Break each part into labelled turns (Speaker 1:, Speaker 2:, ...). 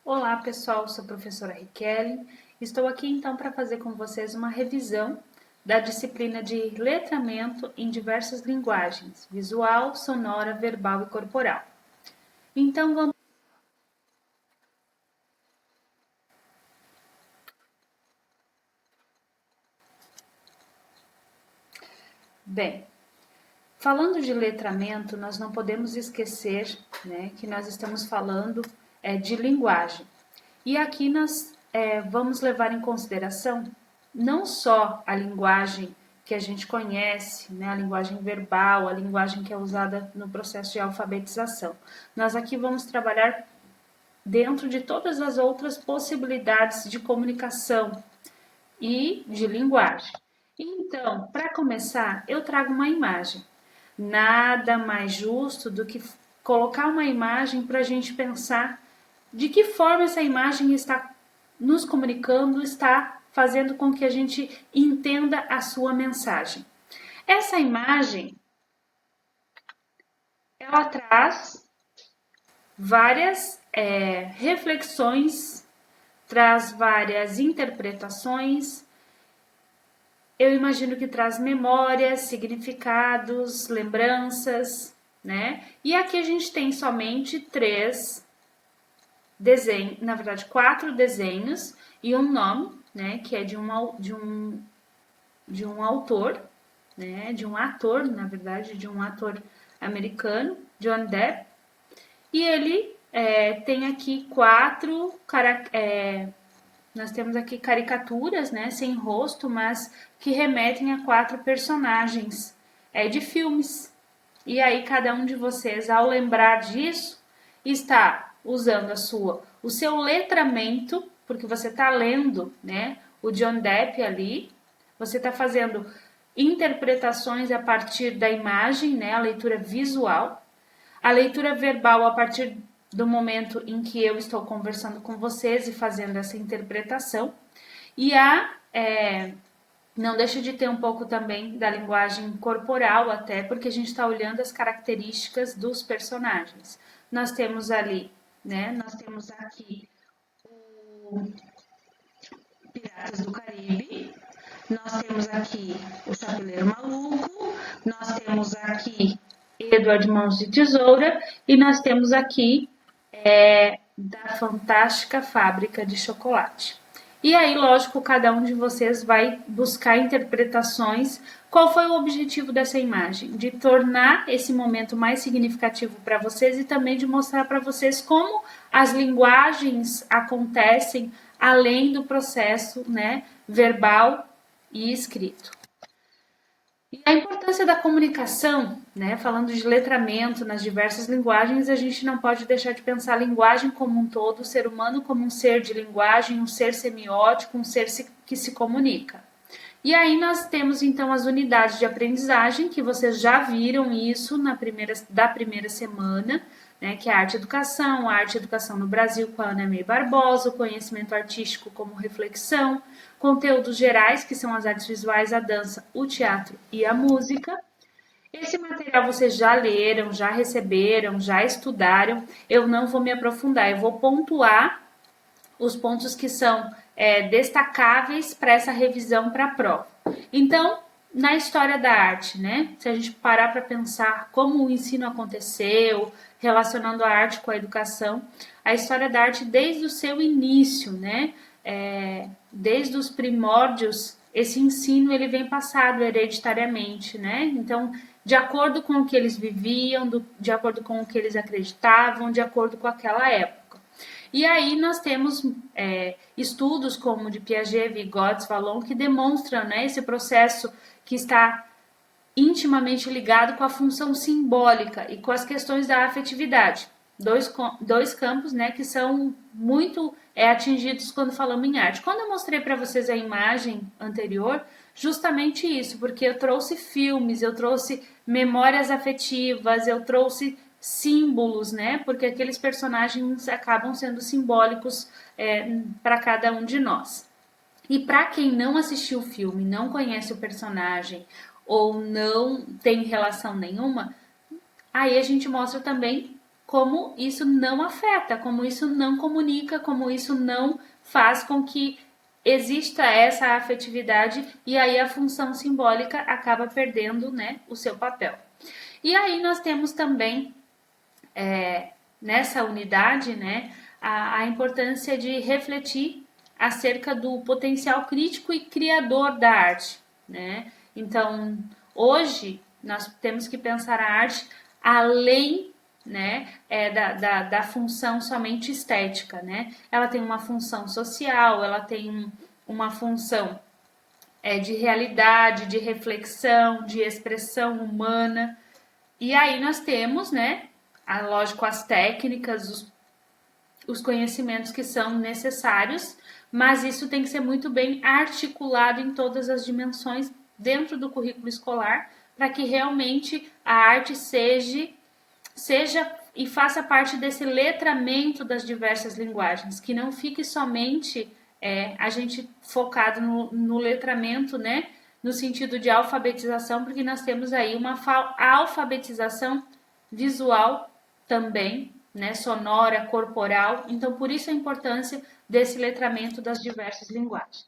Speaker 1: Olá pessoal, sou a professora Riquelme. Estou aqui então para fazer com vocês uma revisão da disciplina de letramento em diversas linguagens, visual, sonora, verbal e corporal. Então vamos. Bem, falando de letramento, nós não podemos esquecer, que nós estamos falando de linguagem. E aqui nós vamos levar em consideração não só a linguagem que a gente conhece, a linguagem verbal, a linguagem que é usada no processo de alfabetização. Nós aqui vamos trabalhar dentro de todas as outras possibilidades de comunicação e de linguagem. Então, para começar, eu trago uma imagem. Nada mais justo do que colocar uma imagem para a gente pensar de que forma essa imagem está nos comunicando, está fazendo com que a gente entenda a sua mensagem. Essa imagem, ela traz várias reflexões, traz várias interpretações. Eu imagino que traz memórias, significados, lembranças, né? E aqui a gente tem somente 3 desenhos, na verdade 4 desenhos e um nome, né? Que é de um autor, né? De um ator, na verdade, de um ator americano, John Depp. E ele tem aqui 4 nós temos aqui caricaturas, né, sem rosto, mas que remetem a 4 personagens de filmes. E aí cada um de vocês, ao lembrar disso, está usando o seu letramento, porque você está lendo, né, o John Depp ali, você está fazendo interpretações a partir da imagem, né, a leitura visual, a leitura verbal a partir do momento em que eu estou conversando com vocês e fazendo essa interpretação. E não deixa de ter um pouco também da linguagem corporal, até porque a gente está olhando as características dos personagens. Nós temos ali, né? Nós temos aqui o Piratas do Caribe, nós temos aqui o Chapeleiro Maluco, nós temos aqui Edward Mãos de Tesoura e nós temos aqui da Fantástica Fábrica de Chocolate. E aí, lógico, cada um de vocês vai buscar interpretações. Qual foi o objetivo dessa imagem? De tornar esse momento mais significativo para vocês e também de mostrar para vocês como as linguagens acontecem além do processo, né, verbal e escrito. E a importância da comunicação, né? Falando de letramento nas diversas linguagens, a gente não pode deixar de pensar a linguagem como um todo, o ser humano como um ser de linguagem, um ser semiótico, um ser que se comunica. E aí nós temos então as unidades de aprendizagem, que vocês já viram isso da primeira semana, né, que é a arte e educação no Brasil com a Ana May Barbosa, o conhecimento artístico como reflexão, conteúdos gerais, que são as artes visuais, a dança, o teatro e a música. Esse material vocês já leram, já receberam, já estudaram. Eu não vou me aprofundar, eu vou pontuar os pontos que são destacáveis para essa revisão para a prova. Então, na história da arte, né? Se a gente parar para pensar como o ensino aconteceu, relacionando a arte com a educação, a história da arte desde o seu início, né? Desde os primórdios, esse ensino ele vem passado hereditariamente, né? Então, de acordo com o que eles viviam, de acordo com o que eles acreditavam, de acordo com aquela época. E aí nós temos estudos como de Piaget, Vygotsky, Vallon, que demonstram, né, esse processo que está intimamente ligado com a função simbólica e com as questões da afetividade. Dois campos, né, que são muito atingidos quando falamos em arte. Quando eu mostrei para vocês a imagem anterior, justamente isso, porque eu trouxe filmes, eu trouxe memórias afetivas, eu trouxe símbolos, né? Porque aqueles personagens acabam sendo simbólicos para cada um de nós. E para quem não assistiu o filme, não conhece o personagem ou não tem relação nenhuma, aí a gente mostra também como isso não afeta, como isso não comunica, como isso não faz com que exista essa afetividade e aí a função simbólica acaba perdendo, né, o seu papel. E aí nós temos também nessa unidade, né, a importância de refletir acerca do potencial crítico e criador da arte, né? Então, hoje nós temos que pensar a arte além, né, da função somente estética, né? Ela tem uma função social, ela tem uma função de realidade, de reflexão, de expressão humana. E aí nós temos, né, lógico, as técnicas, os conhecimentos que são necessários, mas isso tem que ser muito bem articulado em todas as dimensões dentro do currículo escolar, para que realmente a arte seja e faça parte desse letramento das diversas linguagens, que não fique somente a gente focado no letramento, né? No sentido de alfabetização, porque nós temos aí uma alfabetização visual também, né? Sonora, corporal. Então, por isso a importância desse letramento das diversas linguagens.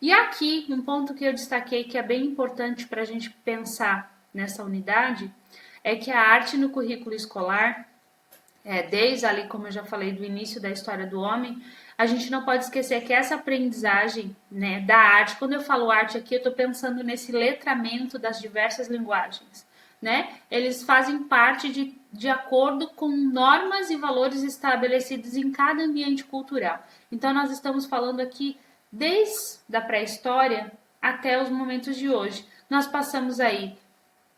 Speaker 1: E aqui, um ponto que eu destaquei que é bem importante para a gente pensar nessa unidade é que a arte no currículo escolar, desde ali, como eu já falei, do início da história do homem, a gente não pode esquecer que essa aprendizagem, né, da arte, quando eu falo arte aqui, eu estou pensando nesse letramento das diversas linguagens, né? Eles fazem parte de acordo com normas e valores estabelecidos em cada ambiente cultural. Então, nós estamos falando aqui desde a pré-história até os momentos de hoje. Nós passamos aí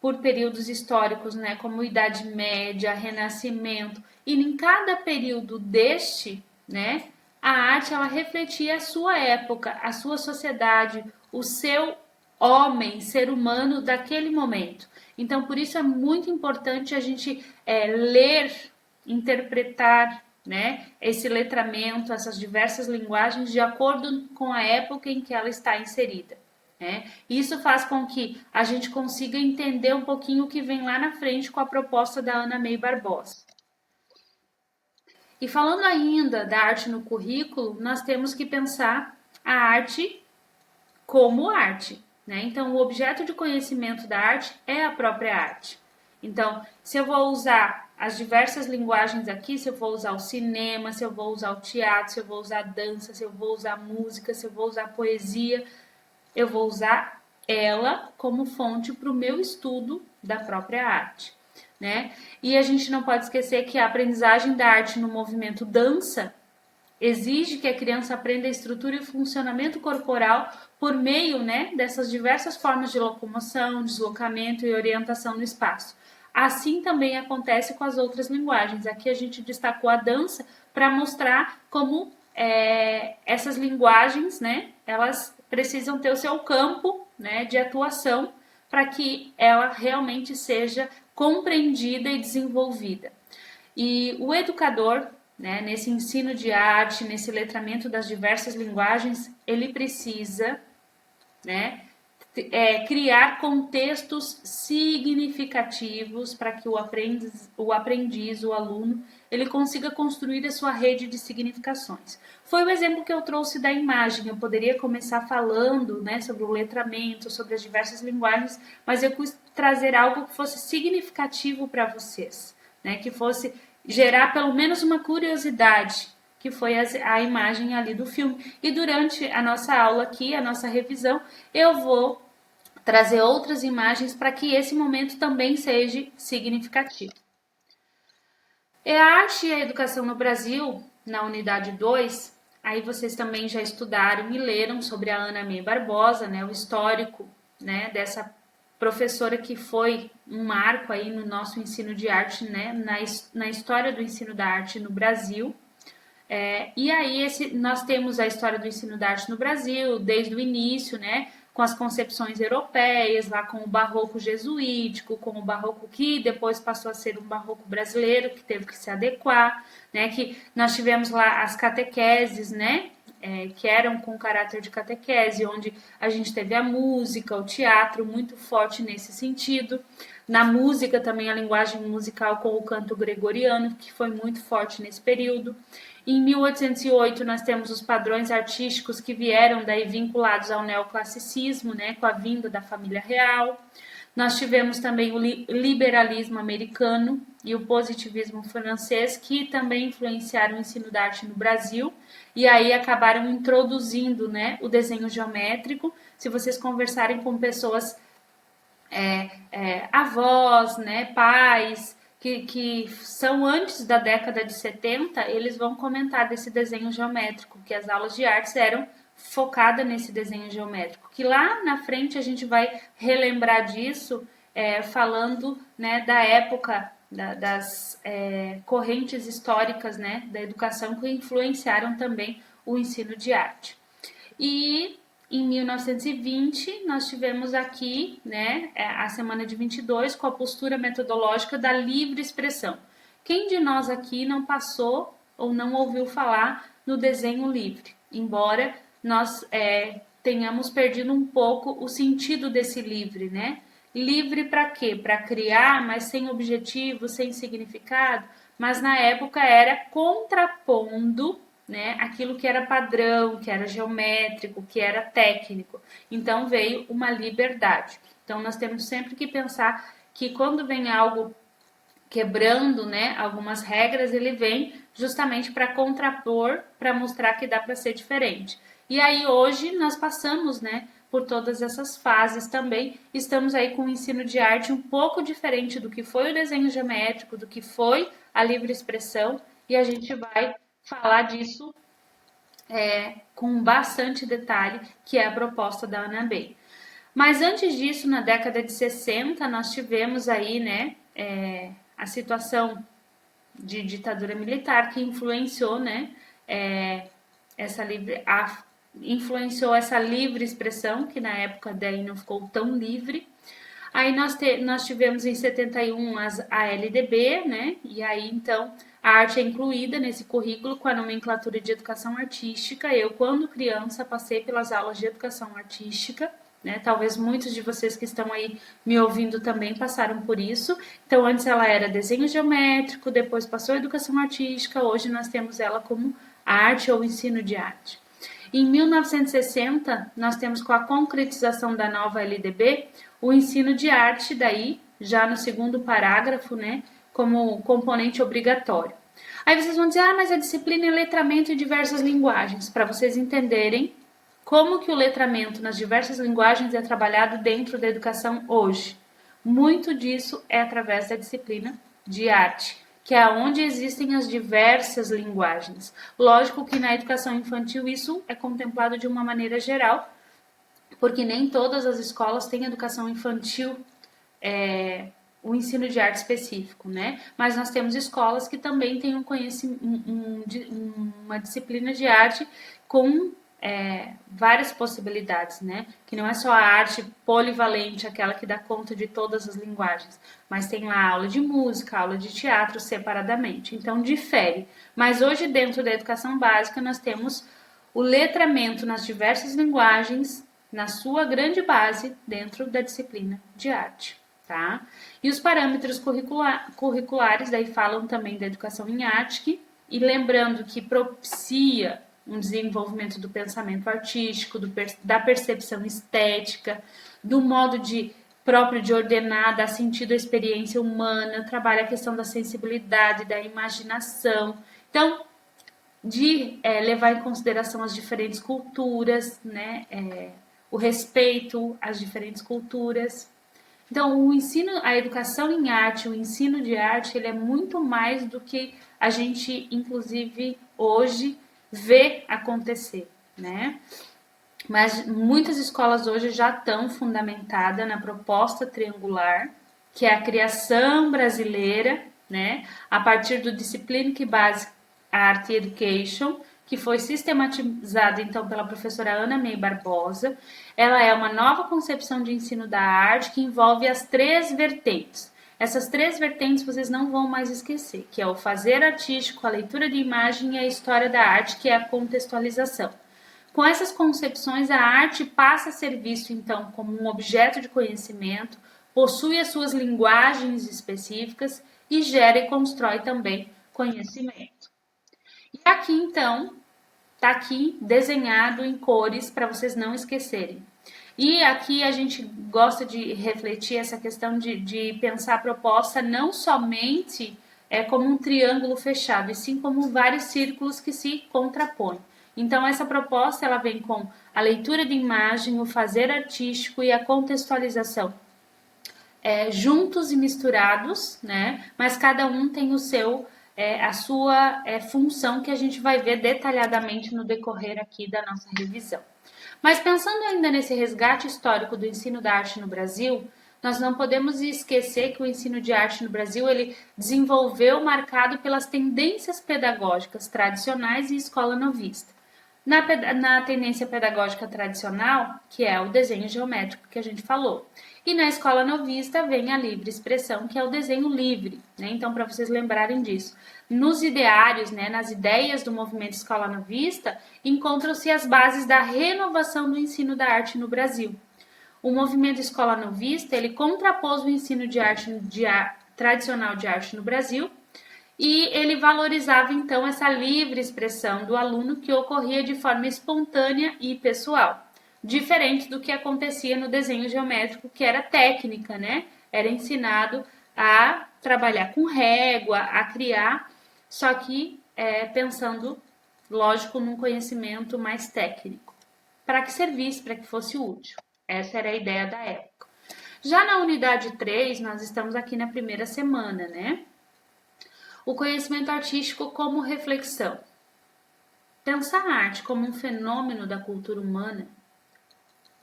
Speaker 1: por períodos históricos, né, como Idade Média, Renascimento, e em cada período deste, né, a arte ela refletia a sua época, a sua sociedade, o seu homem, ser humano daquele momento. Então, por isso é muito importante a gente ler, interpretar, né, esse letramento, essas diversas linguagens de acordo com a época em que ela está inserida. Isso faz com que a gente consiga entender um pouquinho o que vem lá na frente com a proposta da Ana May Barbosa. E falando ainda da arte no currículo, nós temos que pensar a arte como arte, né? Então, o objeto de conhecimento da arte é a própria arte. Então, se eu vou usar as diversas linguagens aqui, se eu vou usar o cinema, se eu vou usar o teatro, se eu vou usar a dança, se eu vou usar a música, se eu vou usar a poesia, eu vou usar ela como fonte para o meu estudo da própria arte, né? E a gente não pode esquecer que a aprendizagem da arte no movimento dança exige que a criança aprenda a estrutura e funcionamento corporal por meio, né, dessas diversas formas de locomoção, deslocamento e orientação no espaço. Assim também acontece com as outras linguagens. Aqui a gente destacou a dança para mostrar como essas linguagens, né, elas precisam ter o seu campo, né, de atuação para que ela realmente seja compreendida e desenvolvida. E o educador, né, nesse ensino de arte, nesse letramento das diversas linguagens, ele precisa, né, criar contextos significativos para que o aprendiz, o aluno, ele consiga construir a sua rede de significações. Foi o exemplo que eu trouxe da imagem. Eu poderia começar falando, né, sobre o letramento, sobre as diversas linguagens, mas eu quis trazer algo que fosse significativo para vocês, né, que fosse gerar pelo menos uma curiosidade, que foi a imagem ali do filme. E durante a nossa aula aqui, a nossa revisão, eu vou trazer outras imagens para que esse momento também seja significativo. É a arte e a educação no Brasil, na unidade 2, aí vocês também já estudaram e leram sobre a Ana May Barbosa, né, o histórico, né, dessa professora que foi um marco aí no nosso ensino de arte, né, na história do ensino da arte no Brasil. E aí nós temos a história do ensino da arte no Brasil, desde o início, né, com as concepções europeias, lá com o barroco jesuítico, com o barroco que depois passou a ser um barroco brasileiro, que teve que se adequar, né, que nós tivemos lá as catequeses, né, que eram com caráter de catequese, onde a gente teve a música, o teatro muito forte nesse sentido. Na música também a linguagem musical com o canto gregoriano, que foi muito forte nesse período. Em 1808 nós temos os padrões artísticos que vieram daí vinculados ao neoclassicismo, né, com a vinda da família real. Nós tivemos também o liberalismo americano e o positivismo francês, que também influenciaram o ensino da arte no Brasil, e aí acabaram introduzindo, né, o desenho geométrico. Se vocês conversarem com pessoas, avós, né, pais, que são antes da década de 70, eles vão comentar desse desenho geométrico, que as aulas de artes eram focada nesse desenho geométrico, que lá na frente a gente vai relembrar disso, falando, né, da época das correntes históricas, né, da educação que influenciaram também o ensino de arte. E em 1920 nós tivemos aqui, né, a semana de 22 com a postura metodológica da livre expressão. Quem de nós aqui não passou ou não ouviu falar no desenho livre? Embora nós tenhamos perdido um pouco o sentido desse livre, né? Livre para quê? Para criar, mas sem objetivo, sem significado. Mas na época era contrapondo, né, aquilo que era padrão, que era geométrico, que era técnico. Então veio uma liberdade. Então nós temos sempre que pensar que quando vem algo quebrando, né, algumas regras, ele vem justamente para contrapor, para mostrar que dá para ser diferente. E aí hoje nós passamos, né, por todas essas fases também. Estamos aí com o ensino de arte um pouco diferente do que foi o desenho geométrico, do que foi a livre expressão, e a gente vai falar disso com bastante detalhe, que é a proposta da Ana Bey. Mas antes disso, na década de 60, nós tivemos aí, né, a situação de ditadura militar que influenciou, né, influenciou essa livre expressão, que na época daí não ficou tão livre. Aí nós tivemos em 71 a LDB, né, e aí então a arte é incluída nesse currículo com a nomenclatura de educação artística. Eu, quando criança, passei pelas aulas de educação artística, né? Talvez muitos de vocês que estão aí me ouvindo também passaram por isso. Então, antes ela era desenho geométrico, depois passou a educação artística, hoje nós temos ela como arte ou ensino de arte. Em 1960, nós temos com a concretização da nova LDB, o ensino de arte, daí, já no segundo parágrafo, né, como componente obrigatório. Aí vocês vão dizer, mas a disciplina é letramento em diversas linguagens, para vocês entenderem como que o letramento nas diversas linguagens é trabalhado dentro da educação hoje. Muito disso é através da disciplina de arte, que é onde existem as diversas linguagens. Lógico que na educação infantil isso é contemplado de uma maneira geral, porque nem todas as escolas têm educação infantil, o ensino de arte específico, né? Mas nós temos escolas que também têm uma disciplina de arte com várias possibilidades, né? Que não é só a arte polivalente, aquela que dá conta de todas as linguagens, mas tem lá aula de música, aula de teatro separadamente. Então difere. Mas hoje dentro da educação básica nós temos o letramento nas diversas linguagens, na sua grande base, dentro da disciplina de arte, tá? E os parâmetros curriculares daí falam também da educação em arte, e lembrando que propicia um desenvolvimento do pensamento artístico, da percepção estética, do modo próprio de ordenar, dar sentido à experiência humana, trabalha a questão da sensibilidade, da imaginação. Então, de levar em consideração as diferentes culturas, né? O respeito às diferentes culturas. Então, o ensino, a educação em arte, o ensino de arte, ele é muito mais do que a gente, inclusive, hoje vê acontecer, né? Mas muitas escolas hoje já estão fundamentadas na proposta triangular, que é a criação brasileira, né? A partir do Discipline Basic Art Education, que foi sistematizada então pela professora Ana May Barbosa. Ela é uma nova concepção de ensino da arte que envolve as 3 vertentes. Essas 3 vertentes vocês não vão mais esquecer, que é o fazer artístico, a leitura de imagem e a história da arte, que é a contextualização. Com essas concepções, a arte passa a ser vista então como um objeto de conhecimento, possui as suas linguagens específicas e gera e constrói também conhecimento. E aqui então, tá aqui desenhado em cores para vocês não esquecerem. E aqui a gente gosta de refletir essa questão de pensar a proposta não somente como um triângulo fechado, e sim como vários círculos que se contrapõem. Então, essa proposta ela vem com a leitura de imagem, o fazer artístico e a contextualização. Juntos e misturados, né? Mas cada um tem o seu, a sua função que a gente vai ver detalhadamente no decorrer aqui da nossa revisão. Mas pensando ainda nesse resgate histórico do ensino da arte no Brasil, nós não podemos esquecer que o ensino de arte no Brasil ele desenvolveu marcado pelas tendências pedagógicas tradicionais e escola novista. Na tendência pedagógica tradicional, que é o desenho geométrico que a gente falou. E na escola novista vem a livre expressão, que é o desenho livre, né? Então, para vocês lembrarem disso. Nos ideários, né, nas ideias do movimento escola novista, encontram-se as bases da renovação do ensino da arte no Brasil. O movimento escola novista, ele contrapôs o ensino de arte tradicional de arte no Brasil, e ele valorizava então essa livre expressão do aluno que ocorria de forma espontânea e pessoal, diferente do que acontecia no desenho geométrico, que era técnica, né? Era ensinado a trabalhar com régua, a criar, só que pensando, lógico, num conhecimento mais técnico. Para que servisse, para que fosse útil. Essa era a ideia da época. Já na unidade 3, nós estamos aqui na primeira semana, né? O conhecimento artístico como reflexão. Pensar a arte como um fenômeno da cultura humana.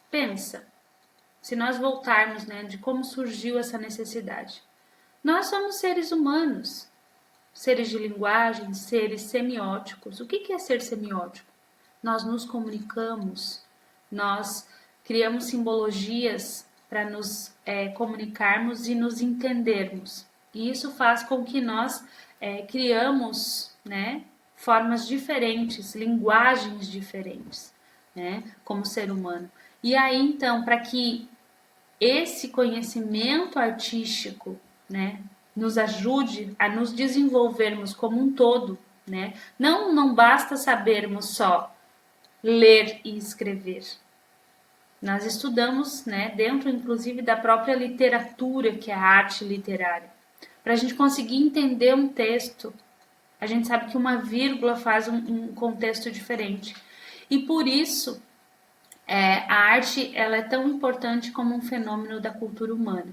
Speaker 1: Pensa, se nós voltarmos, né, de como surgiu essa necessidade. Nós somos seres humanos, seres de linguagem, seres semióticos. O que é ser semiótico? Nós nos comunicamos, nós criamos simbologias para nos comunicarmos e nos entendermos. E isso faz com que nós criamos, né, formas diferentes, linguagens diferentes, né, como ser humano. E aí, então, para que esse conhecimento artístico, né, nos ajude a nos desenvolvermos como um todo, né, não basta sabermos só ler e escrever. Nós estudamos, né, dentro inclusive da própria literatura, que é a arte literária. Para a gente conseguir entender um texto, a gente sabe que uma vírgula faz um contexto diferente. E por isso, a arte ela é tão importante como um fenômeno da cultura humana,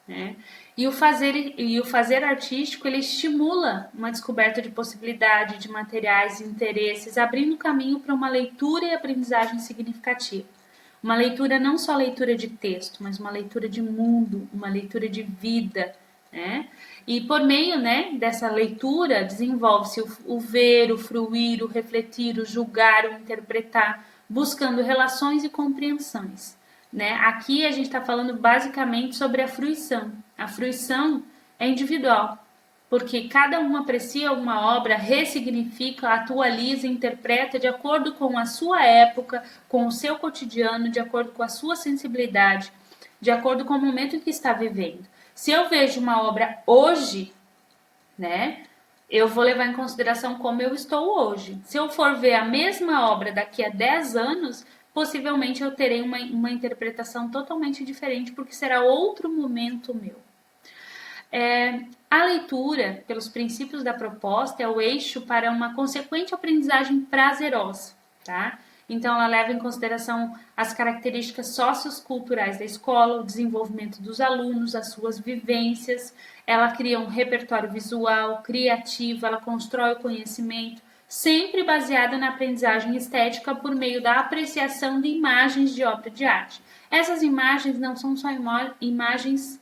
Speaker 1: né? E o fazer artístico ele estimula uma descoberta de possibilidade, de materiais e interesses, abrindo caminho para uma leitura e aprendizagem significativa. Uma leitura não só leitura de texto, mas uma leitura de mundo, uma leitura de vida, né? E por meio, né, dessa leitura desenvolve-se o ver, o fruir, o refletir, o julgar, o interpretar, buscando relações e compreensões, né? Aqui a gente está falando basicamente sobre a fruição. A fruição é individual, porque cada um aprecia uma obra, ressignifica, atualiza, interpreta de acordo com a sua época, com o seu cotidiano, de acordo com a sua sensibilidade, de acordo com o momento em que está vivendo. Se eu vejo uma obra hoje, né, eu vou levar em consideração como eu estou hoje. Se eu for ver a mesma obra daqui a 10 anos, possivelmente eu terei uma interpretação totalmente diferente, porque será outro momento meu. A leitura, pelos princípios da proposta, é o eixo para uma consequente aprendizagem prazerosa, tá? Então, ela leva em consideração as características socioculturais da escola, o desenvolvimento dos alunos, as suas vivências, ela cria um repertório visual, criativo, ela constrói o conhecimento, sempre baseada na aprendizagem estética por meio da apreciação de imagens de obra de arte. Essas imagens não são só imagens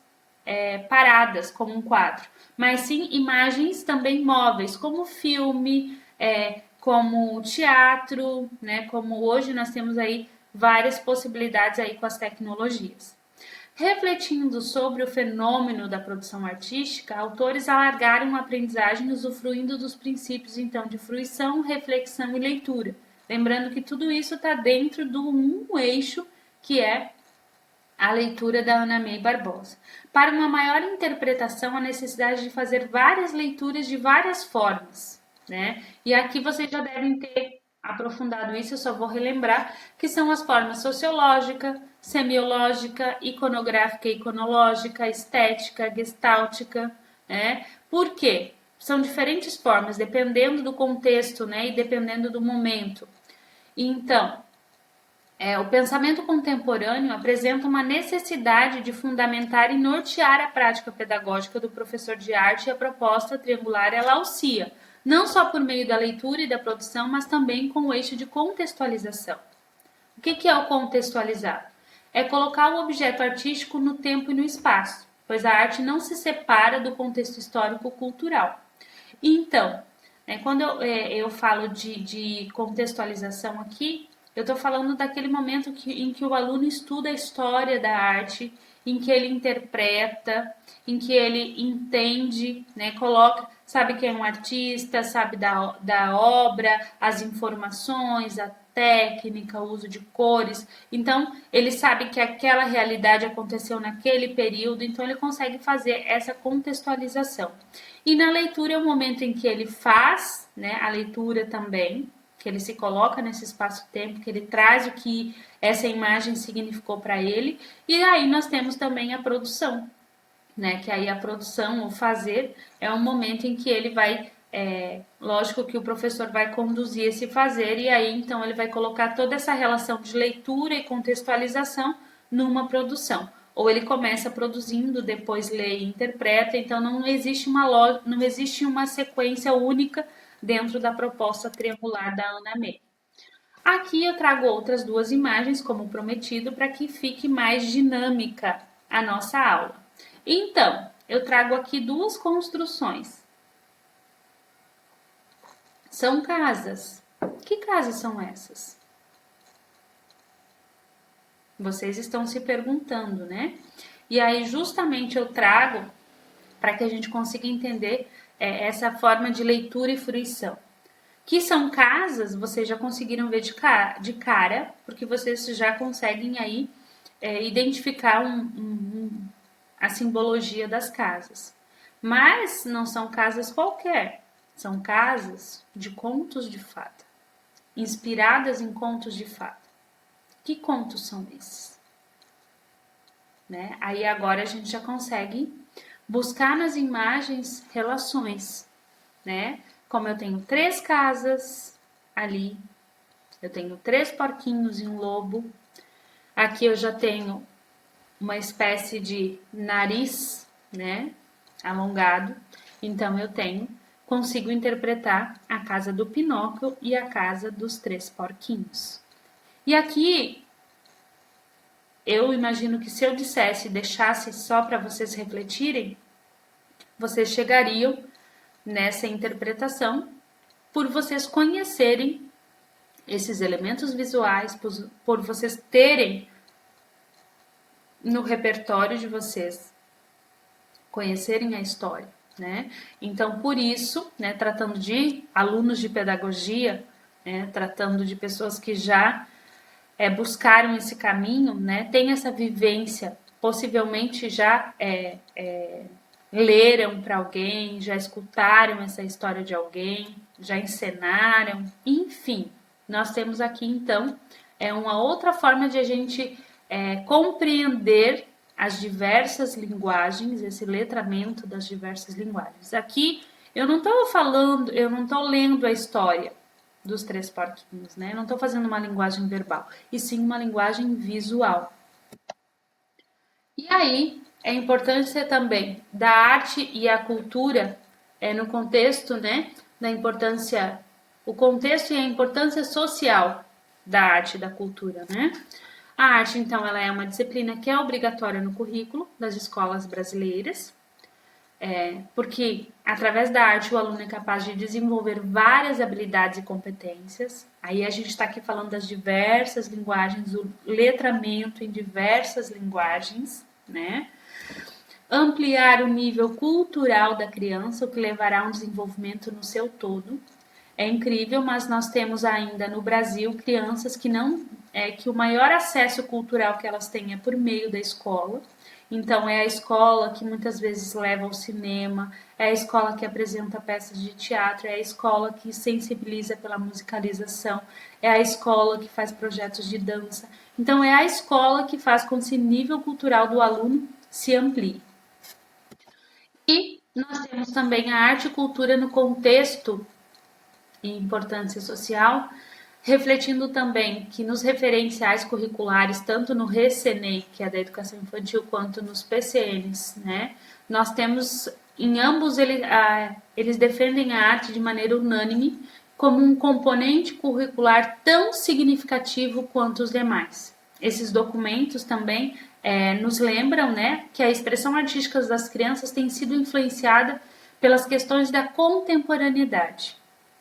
Speaker 1: paradas, como um quadro, mas sim imagens também móveis, como filme, como teatro, né? Como hoje nós temos aí várias possibilidades aí com as tecnologias. Refletindo sobre o fenômeno da produção artística, autores alargaram a aprendizagem usufruindo dos princípios então de fruição, reflexão e leitura. Lembrando que tudo isso está dentro de um eixo que é a leitura da Ana May Barbosa. Para uma maior interpretação, a necessidade de fazer várias leituras de várias formas, né? E aqui vocês já devem ter aprofundado isso, eu só vou relembrar que são as formas sociológica, semiológica, iconográfica e iconológica, estética, gestáltica, né? Por quê? São diferentes formas, dependendo do contexto, né? E dependendo do momento. Então, o pensamento contemporâneo apresenta uma necessidade de fundamentar e nortear a prática pedagógica do professor de arte, e a proposta triangular ela auxilia, não só por meio da leitura e da produção, mas também com o eixo de contextualização. O que é o contextualizar? É colocar o objeto artístico no tempo e no espaço, pois a arte não se separa do contexto histórico-cultural. Então, quando eu falo de contextualização aqui, eu estou falando daquele momento em que o aluno estuda a história da arte, em que ele interpreta, em que ele entende, né, coloca, sabe quem é um artista, sabe da obra, as informações, a técnica, o uso de cores. Então, ele sabe que aquela realidade aconteceu naquele período, então ele consegue fazer essa contextualização. E na leitura é o momento em que ele faz, né, a leitura também, que ele se coloca nesse espaço-tempo, que ele traz o que essa imagem significou para ele. E aí nós temos também a produção, né? Que aí a produção, o fazer, é um momento em que ele vai, lógico que o professor vai conduzir esse fazer, e aí então ele vai colocar toda essa relação de leitura e contextualização numa produção. Ou ele começa produzindo, depois lê e interpreta, então não existe uma sequência única dentro da proposta triangular da Ana May. Aqui eu trago outras duas imagens, como prometido, para que fique mais dinâmica a nossa aula. Então, eu trago aqui duas construções. São casas. Que casas são essas? Vocês estão se perguntando, né? E aí, justamente, eu trago para que a gente consiga entender essa forma de leitura e fruição. Que são casas, vocês já conseguiram ver de cara, porque vocês já conseguem aí identificar a simbologia das casas. Mas não são casas qualquer, são casas de contos de fada, inspiradas em contos de fada. Que contos são esses? Né? Aí agora a gente já consegue buscar nas imagens relações, né? Como eu tenho 3 casas ali, eu tenho 3 porquinhos e um lobo. Aqui eu já tenho uma espécie de nariz, né, alongado. Então eu consigo interpretar a casa do Pinóquio e a casa dos 3 porquinhos. E aqui eu imagino que se eu deixasse só para vocês refletirem, vocês chegariam nessa interpretação por vocês conhecerem esses elementos visuais, por vocês terem no repertório de vocês, conhecerem a história, né? Então, por isso, né, tratando de alunos de pedagogia, né, tratando de pessoas que já buscaram esse caminho, né, tem essa vivência, possivelmente já leram para alguém, já escutaram essa história de alguém, já encenaram, enfim. Nós temos aqui, então, uma outra forma de a gente compreender as diversas linguagens, esse letramento das diversas linguagens. Aqui, eu não estou lendo a história dos 3 porquinhos, né? Eu não estou fazendo uma linguagem verbal, e sim uma linguagem visual. E aí, é importância também da arte e a cultura no contexto, né, da importância, o contexto e a importância social da arte e da cultura, né? A arte, então, ela é uma disciplina que é obrigatória no currículo das escolas brasileiras, porque através da arte o aluno é capaz de desenvolver várias habilidades e competências. Aí a gente está aqui falando das diversas linguagens, o letramento em diversas linguagens, né? Ampliar o nível cultural da criança, o que levará a um desenvolvimento no seu todo. É incrível, mas nós temos ainda no Brasil crianças que não que o maior acesso cultural que elas têm é por meio da escola. Então, é a escola que muitas vezes leva ao cinema, é a escola que apresenta peças de teatro, é a escola que sensibiliza pela musicalização, é a escola que faz projetos de dança. Então, é a escola que faz com que esse nível cultural do aluno se amplie. E nós temos também a arte e cultura no contexto e importância social, refletindo também que nos referenciais curriculares, tanto no RECENEI, que é da educação infantil, quanto nos PCNs, né, nós temos, em ambos, eles defendem a arte de maneira unânime como um componente curricular tão significativo quanto os demais. Esses documentos também nos lembram, né, que a expressão artística das crianças tem sido influenciada pelas questões da contemporaneidade.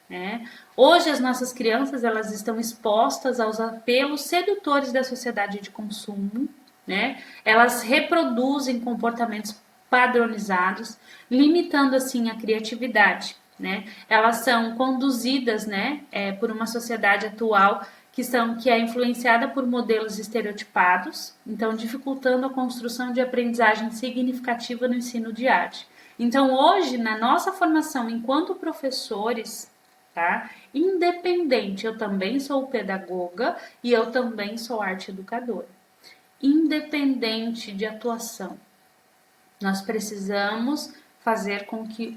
Speaker 1: Né? Hoje as nossas crianças elas estão expostas aos apelos sedutores da sociedade de consumo, né? Elas reproduzem comportamentos padronizados, limitando assim a criatividade, né? Elas são conduzidas, né, por uma sociedade atual que é influenciada por modelos estereotipados, então dificultando a construção de aprendizagem significativa no ensino de arte. Então hoje na nossa formação enquanto professores, tá? Independente, eu também sou pedagoga e eu também sou arte educadora. Independente de atuação, nós precisamos fazer com que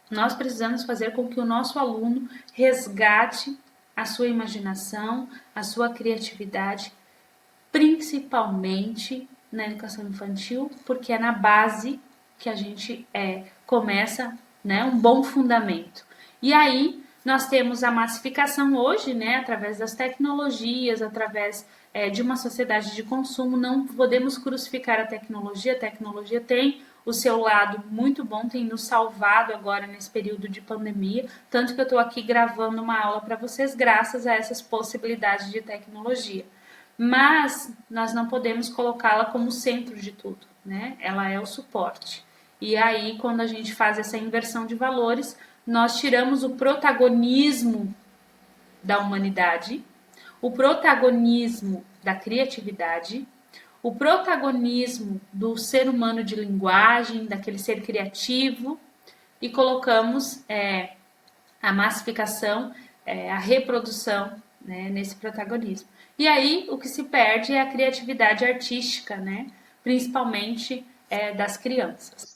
Speaker 1: nós precisamos fazer com que o nosso aluno resgate a sua imaginação, a sua criatividade, principalmente na educação infantil, porque é na base que a gente começa, né, um bom fundamento. E aí nós temos a massificação hoje, né, através das tecnologias, através de uma sociedade de consumo. Não podemos crucificar a tecnologia tem o seu lado muito bom, tem nos salvado agora nesse período de pandemia, tanto que eu estou aqui gravando uma aula para vocês graças a essas possibilidades de tecnologia. Mas nós não podemos colocá-la como centro de tudo, né? Ela é o suporte. E aí, quando a gente faz essa inversão de valores, nós tiramos o protagonismo da humanidade, o protagonismo da criatividade, o protagonismo do ser humano de linguagem, daquele ser criativo, e colocamos a massificação, a reprodução, né, nesse protagonismo. E aí o que se perde é a criatividade artística, né, principalmente das crianças.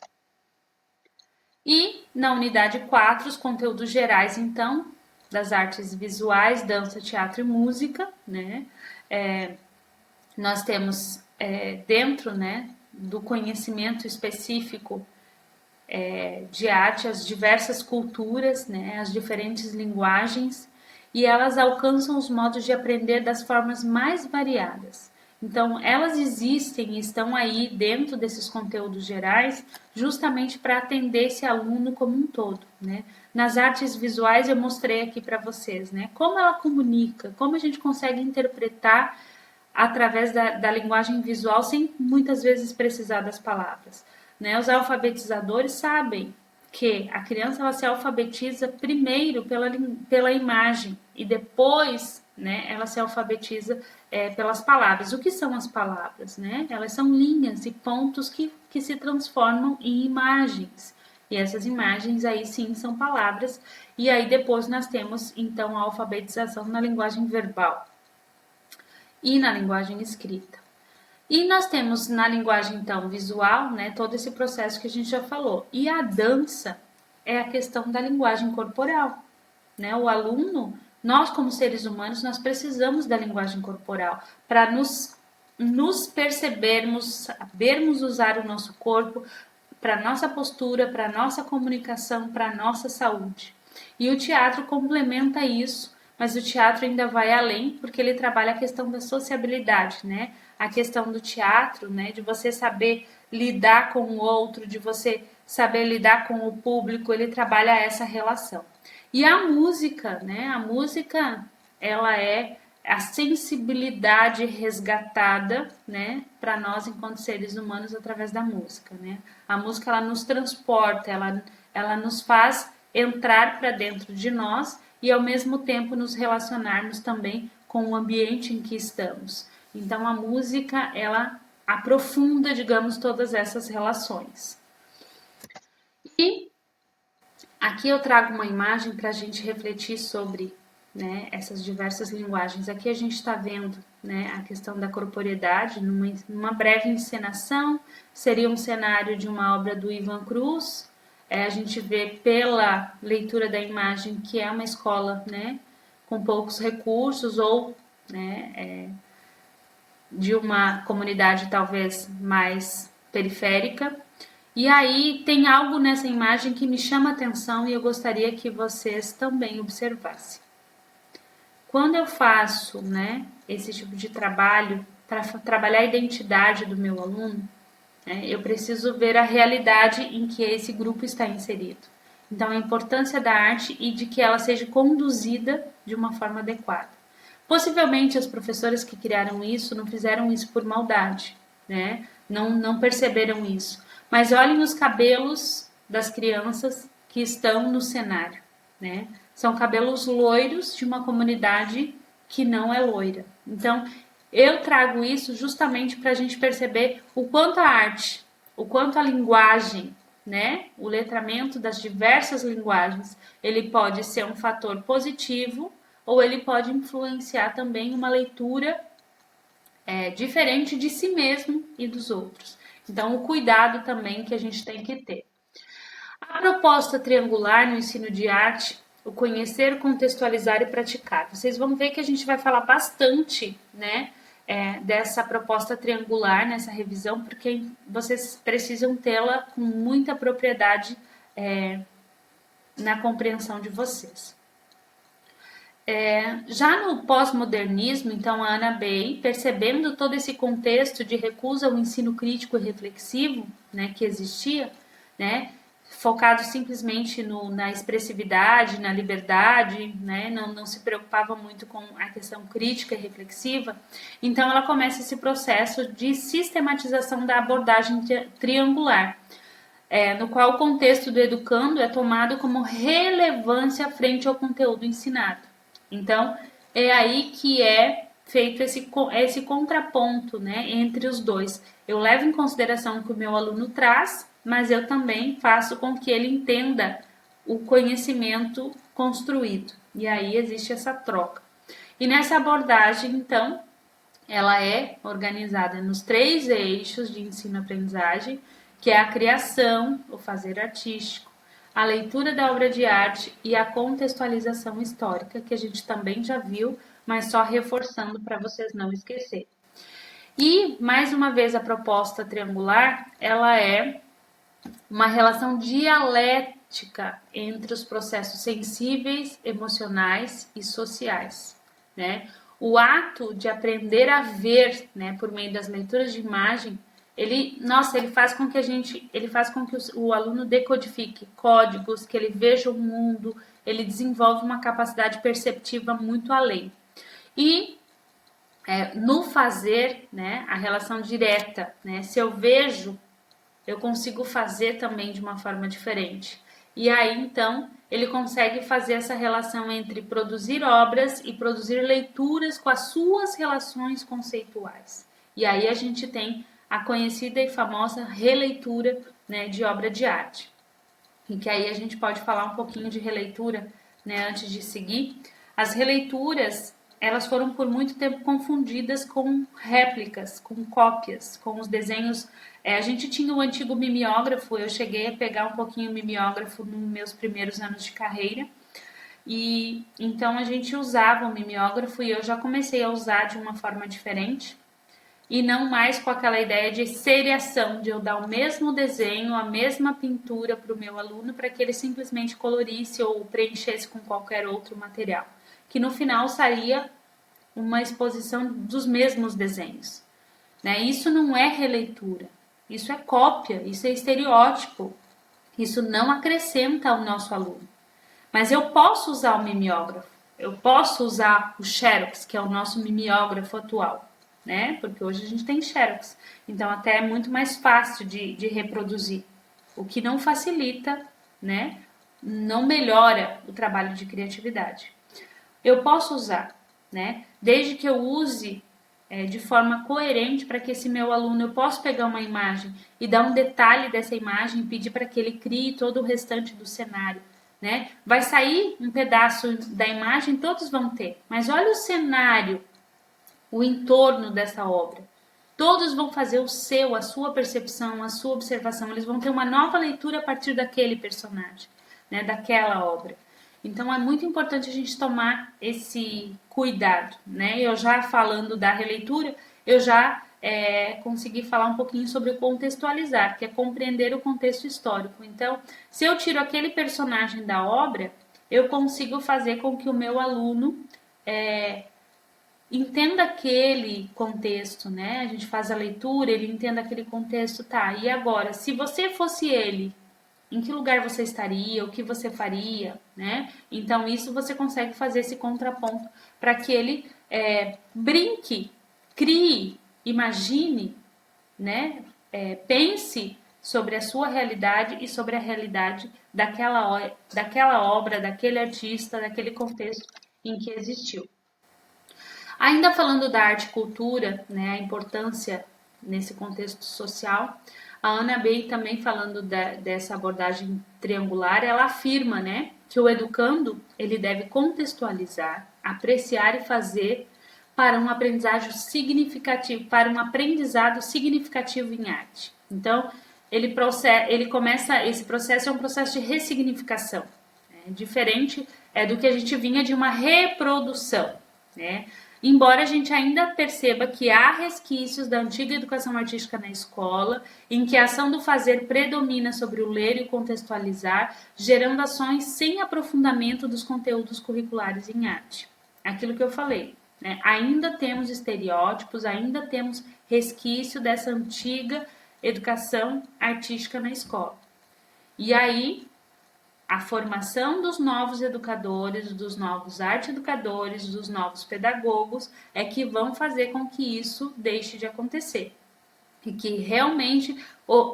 Speaker 1: E na unidade 4, os conteúdos gerais, então, das artes visuais, dança, teatro e música, né? Nós temos dentro, né, do conhecimento específico de arte as diversas culturas, né, as diferentes linguagens, e elas alcançam os modos de aprender das formas mais variadas. Então, elas existem e estão aí dentro desses conteúdos gerais justamente para atender esse aluno como um todo, né? Nas artes visuais eu mostrei aqui para vocês, né? Como ela comunica, como a gente consegue interpretar através da linguagem visual sem muitas vezes precisar das palavras, né? Os alfabetizadores sabem que a criança ela se alfabetiza primeiro pela imagem e depois, né, ela se alfabetiza pelas palavras. O que são as palavras? Né? Elas são linhas e pontos que se transformam em imagens. E essas imagens aí sim são palavras. E aí depois nós temos então a alfabetização na linguagem verbal e na linguagem escrita. E nós temos na linguagem, então, visual, né, todo esse processo que a gente já falou. E a dança é a questão da linguagem corporal, né? O aluno, nós como seres humanos, nós precisamos da linguagem corporal para nos percebermos, sabermos usar o nosso corpo para nossa postura, para nossa comunicação, para nossa saúde. E o teatro complementa isso, mas o teatro ainda vai além, porque ele trabalha a questão da sociabilidade, né? A questão do teatro, né? De você saber lidar com o outro, de você saber lidar com o público, ele trabalha essa relação. E a música, né? A música, ela é a sensibilidade resgatada, né, para nós enquanto seres humanos através da música, né? A música ela nos transporta, ela nos faz entrar para dentro de nós e ao mesmo tempo nos relacionarmos também com o ambiente em que estamos. Então a música, ela aprofunda, digamos, todas essas relações. E aqui eu trago uma imagem para a gente refletir sobre, né, essas diversas linguagens. Aqui a gente está vendo, né, a questão da corporeidade numa breve encenação, seria um cenário de uma obra do Ivan Cruz. A gente vê pela leitura da imagem que é uma escola, né, com poucos recursos ou, né, de uma comunidade talvez mais periférica. E aí tem algo nessa imagem que me chama a atenção e eu gostaria que vocês também observassem. Quando eu faço, né, esse tipo de trabalho para trabalhar a identidade do meu aluno, né, eu preciso ver a realidade em que esse grupo está inserido. Então, a importância da arte e de que ela seja conduzida de uma forma adequada. Possivelmente as professoras que criaram isso não fizeram isso por maldade, né? Não perceberam isso. Mas olhem os cabelos das crianças que estão no cenário, né? São cabelos loiros de uma comunidade que não é loira. Então, eu trago isso justamente para a gente perceber o quanto a arte, o quanto a linguagem, né? O letramento das diversas linguagens, ele pode ser um fator positivo ou ele pode influenciar também uma leitura diferente de si mesmo e dos outros. Então, o cuidado também que a gente tem que ter. A proposta triangular no ensino de arte, o conhecer, contextualizar e praticar. Vocês vão ver que a gente vai falar bastante, né, dessa proposta triangular nessa revisão, porque vocês precisam tê-la com muita propriedade na compreensão de vocês. Já no pós-modernismo, então, a Anna Bay, percebendo todo esse contexto de recusa ao ensino crítico e reflexivo, né, que existia, né, focado simplesmente na expressividade, na liberdade, né, não se preocupava muito com a questão crítica e reflexiva, então ela começa esse processo de sistematização da abordagem triangular, no qual o contexto do educando é tomado como relevância frente ao conteúdo ensinado. Então, é aí que é feito esse contraponto, né, entre os dois. Eu levo em consideração o que o meu aluno traz, mas eu também faço com que ele entenda o conhecimento construído. E aí existe essa troca. E nessa abordagem, então, ela é organizada nos 3 eixos de ensino-aprendizagem, que é a criação, o fazer artístico, a leitura da obra de arte e a contextualização histórica, que a gente também já viu, mas só reforçando para vocês não esquecerem. E, mais uma vez, a proposta triangular, ela é uma relação dialética entre os processos sensíveis, emocionais e sociais, né? O ato de aprender a ver, né, por meio das leituras de imagem, ele faz com que o aluno decodifique códigos, que ele veja o mundo, ele desenvolve uma capacidade perceptiva muito além. E no fazer, né, a relação direta, né, se eu vejo, eu consigo fazer também de uma forma diferente. E aí, então, ele consegue fazer essa relação entre produzir obras e produzir leituras com as suas relações conceituais. E aí a gente tem a conhecida e famosa releitura, né, de obra de arte. E que aí a gente pode falar um pouquinho de releitura, né, antes de seguir. As releituras, elas foram por muito tempo confundidas com réplicas, com cópias, com os desenhos. A gente tinha o antigo mimeógrafo, eu cheguei a pegar um pouquinho o mimeógrafo nos meus primeiros anos de carreira, e então a gente usava o mimeógrafo e eu já comecei a usar de uma forma diferente, e não mais com aquela ideia de seriação, de eu dar o mesmo desenho, a mesma pintura para o meu aluno, para que ele simplesmente colorisse ou preenchesse com qualquer outro material, que no final saía uma exposição dos mesmos desenhos, né? Isso não é releitura, isso é cópia, isso é estereótipo, isso não acrescenta ao nosso aluno. Mas eu posso usar o mimeógrafo, eu posso usar o Xerox, que é o nosso mimeógrafo atual, né? Porque hoje a gente tem Xerox, então até é muito mais fácil de reproduzir, o que não facilita, né? Não melhora o trabalho de criatividade. Eu posso usar, né? Desde que eu use de forma coerente para que esse meu aluno, eu possa pegar uma imagem e dar um detalhe dessa imagem e pedir para que ele crie todo o restante do cenário, né? Vai sair um pedaço da imagem, todos vão ter, mas olha o cenário, o entorno dessa obra. Todos vão fazer o seu, a sua percepção, a sua observação. Eles vão ter uma nova leitura a partir daquele personagem, né, daquela obra. Então é muito importante a gente tomar esse cuidado, né? Eu já falando da releitura, eu já consegui falar um pouquinho sobre o contextualizar, que é compreender o contexto histórico. Então, se eu tiro aquele personagem da obra, eu consigo fazer com que o meu aluno entenda aquele contexto, né? A gente faz a leitura, ele entenda aquele contexto, tá? E agora, se você fosse ele, em que lugar você estaria, o que você faria, né? Então, isso você consegue fazer esse contraponto para que ele brinque, crie, imagine, né? Pense sobre a sua realidade e sobre a realidade daquela obra, daquele artista, daquele contexto em que existiu. Ainda falando da arte e cultura, né, a importância nesse contexto social, a Anna Bey também falando dessa abordagem triangular, ela afirma, né, que o educando ele deve contextualizar, apreciar e fazer para um aprendizado significativo, para um aprendizado significativo em arte. Então, ele começa, esse processo é um processo de ressignificação, né, diferente do que a gente vinha de uma reprodução, né? Embora a gente ainda perceba que há resquícios da antiga educação artística na escola, em que a ação do fazer predomina sobre o ler e o contextualizar, gerando ações sem aprofundamento dos conteúdos curriculares em arte. Aquilo que eu falei, né? Ainda temos estereótipos, ainda temos resquício dessa antiga educação artística na escola. E aí, a formação dos novos educadores, dos novos arte-educadores, dos novos pedagogos é que vão fazer com que isso deixe de acontecer. E que realmente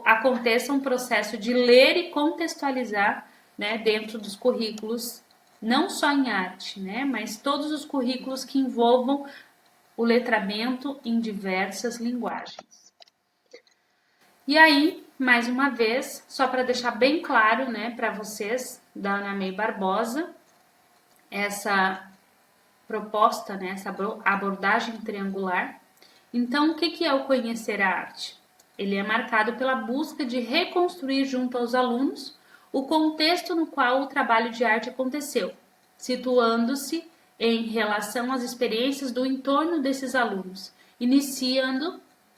Speaker 1: aconteça um processo de ler e contextualizar, né, dentro dos currículos, não só em arte, né, mas todos os currículos que envolvam o letramento em diversas linguagens. E aí, mais uma vez, só para deixar bem claro, né, para vocês, da Ana May Barbosa, essa proposta, né, essa abordagem triangular. Então, o que é o conhecer a arte? Ele é marcado pela busca de reconstruir junto aos alunos o contexto no qual o trabalho de arte aconteceu, situando-se em relação às experiências do entorno desses alunos,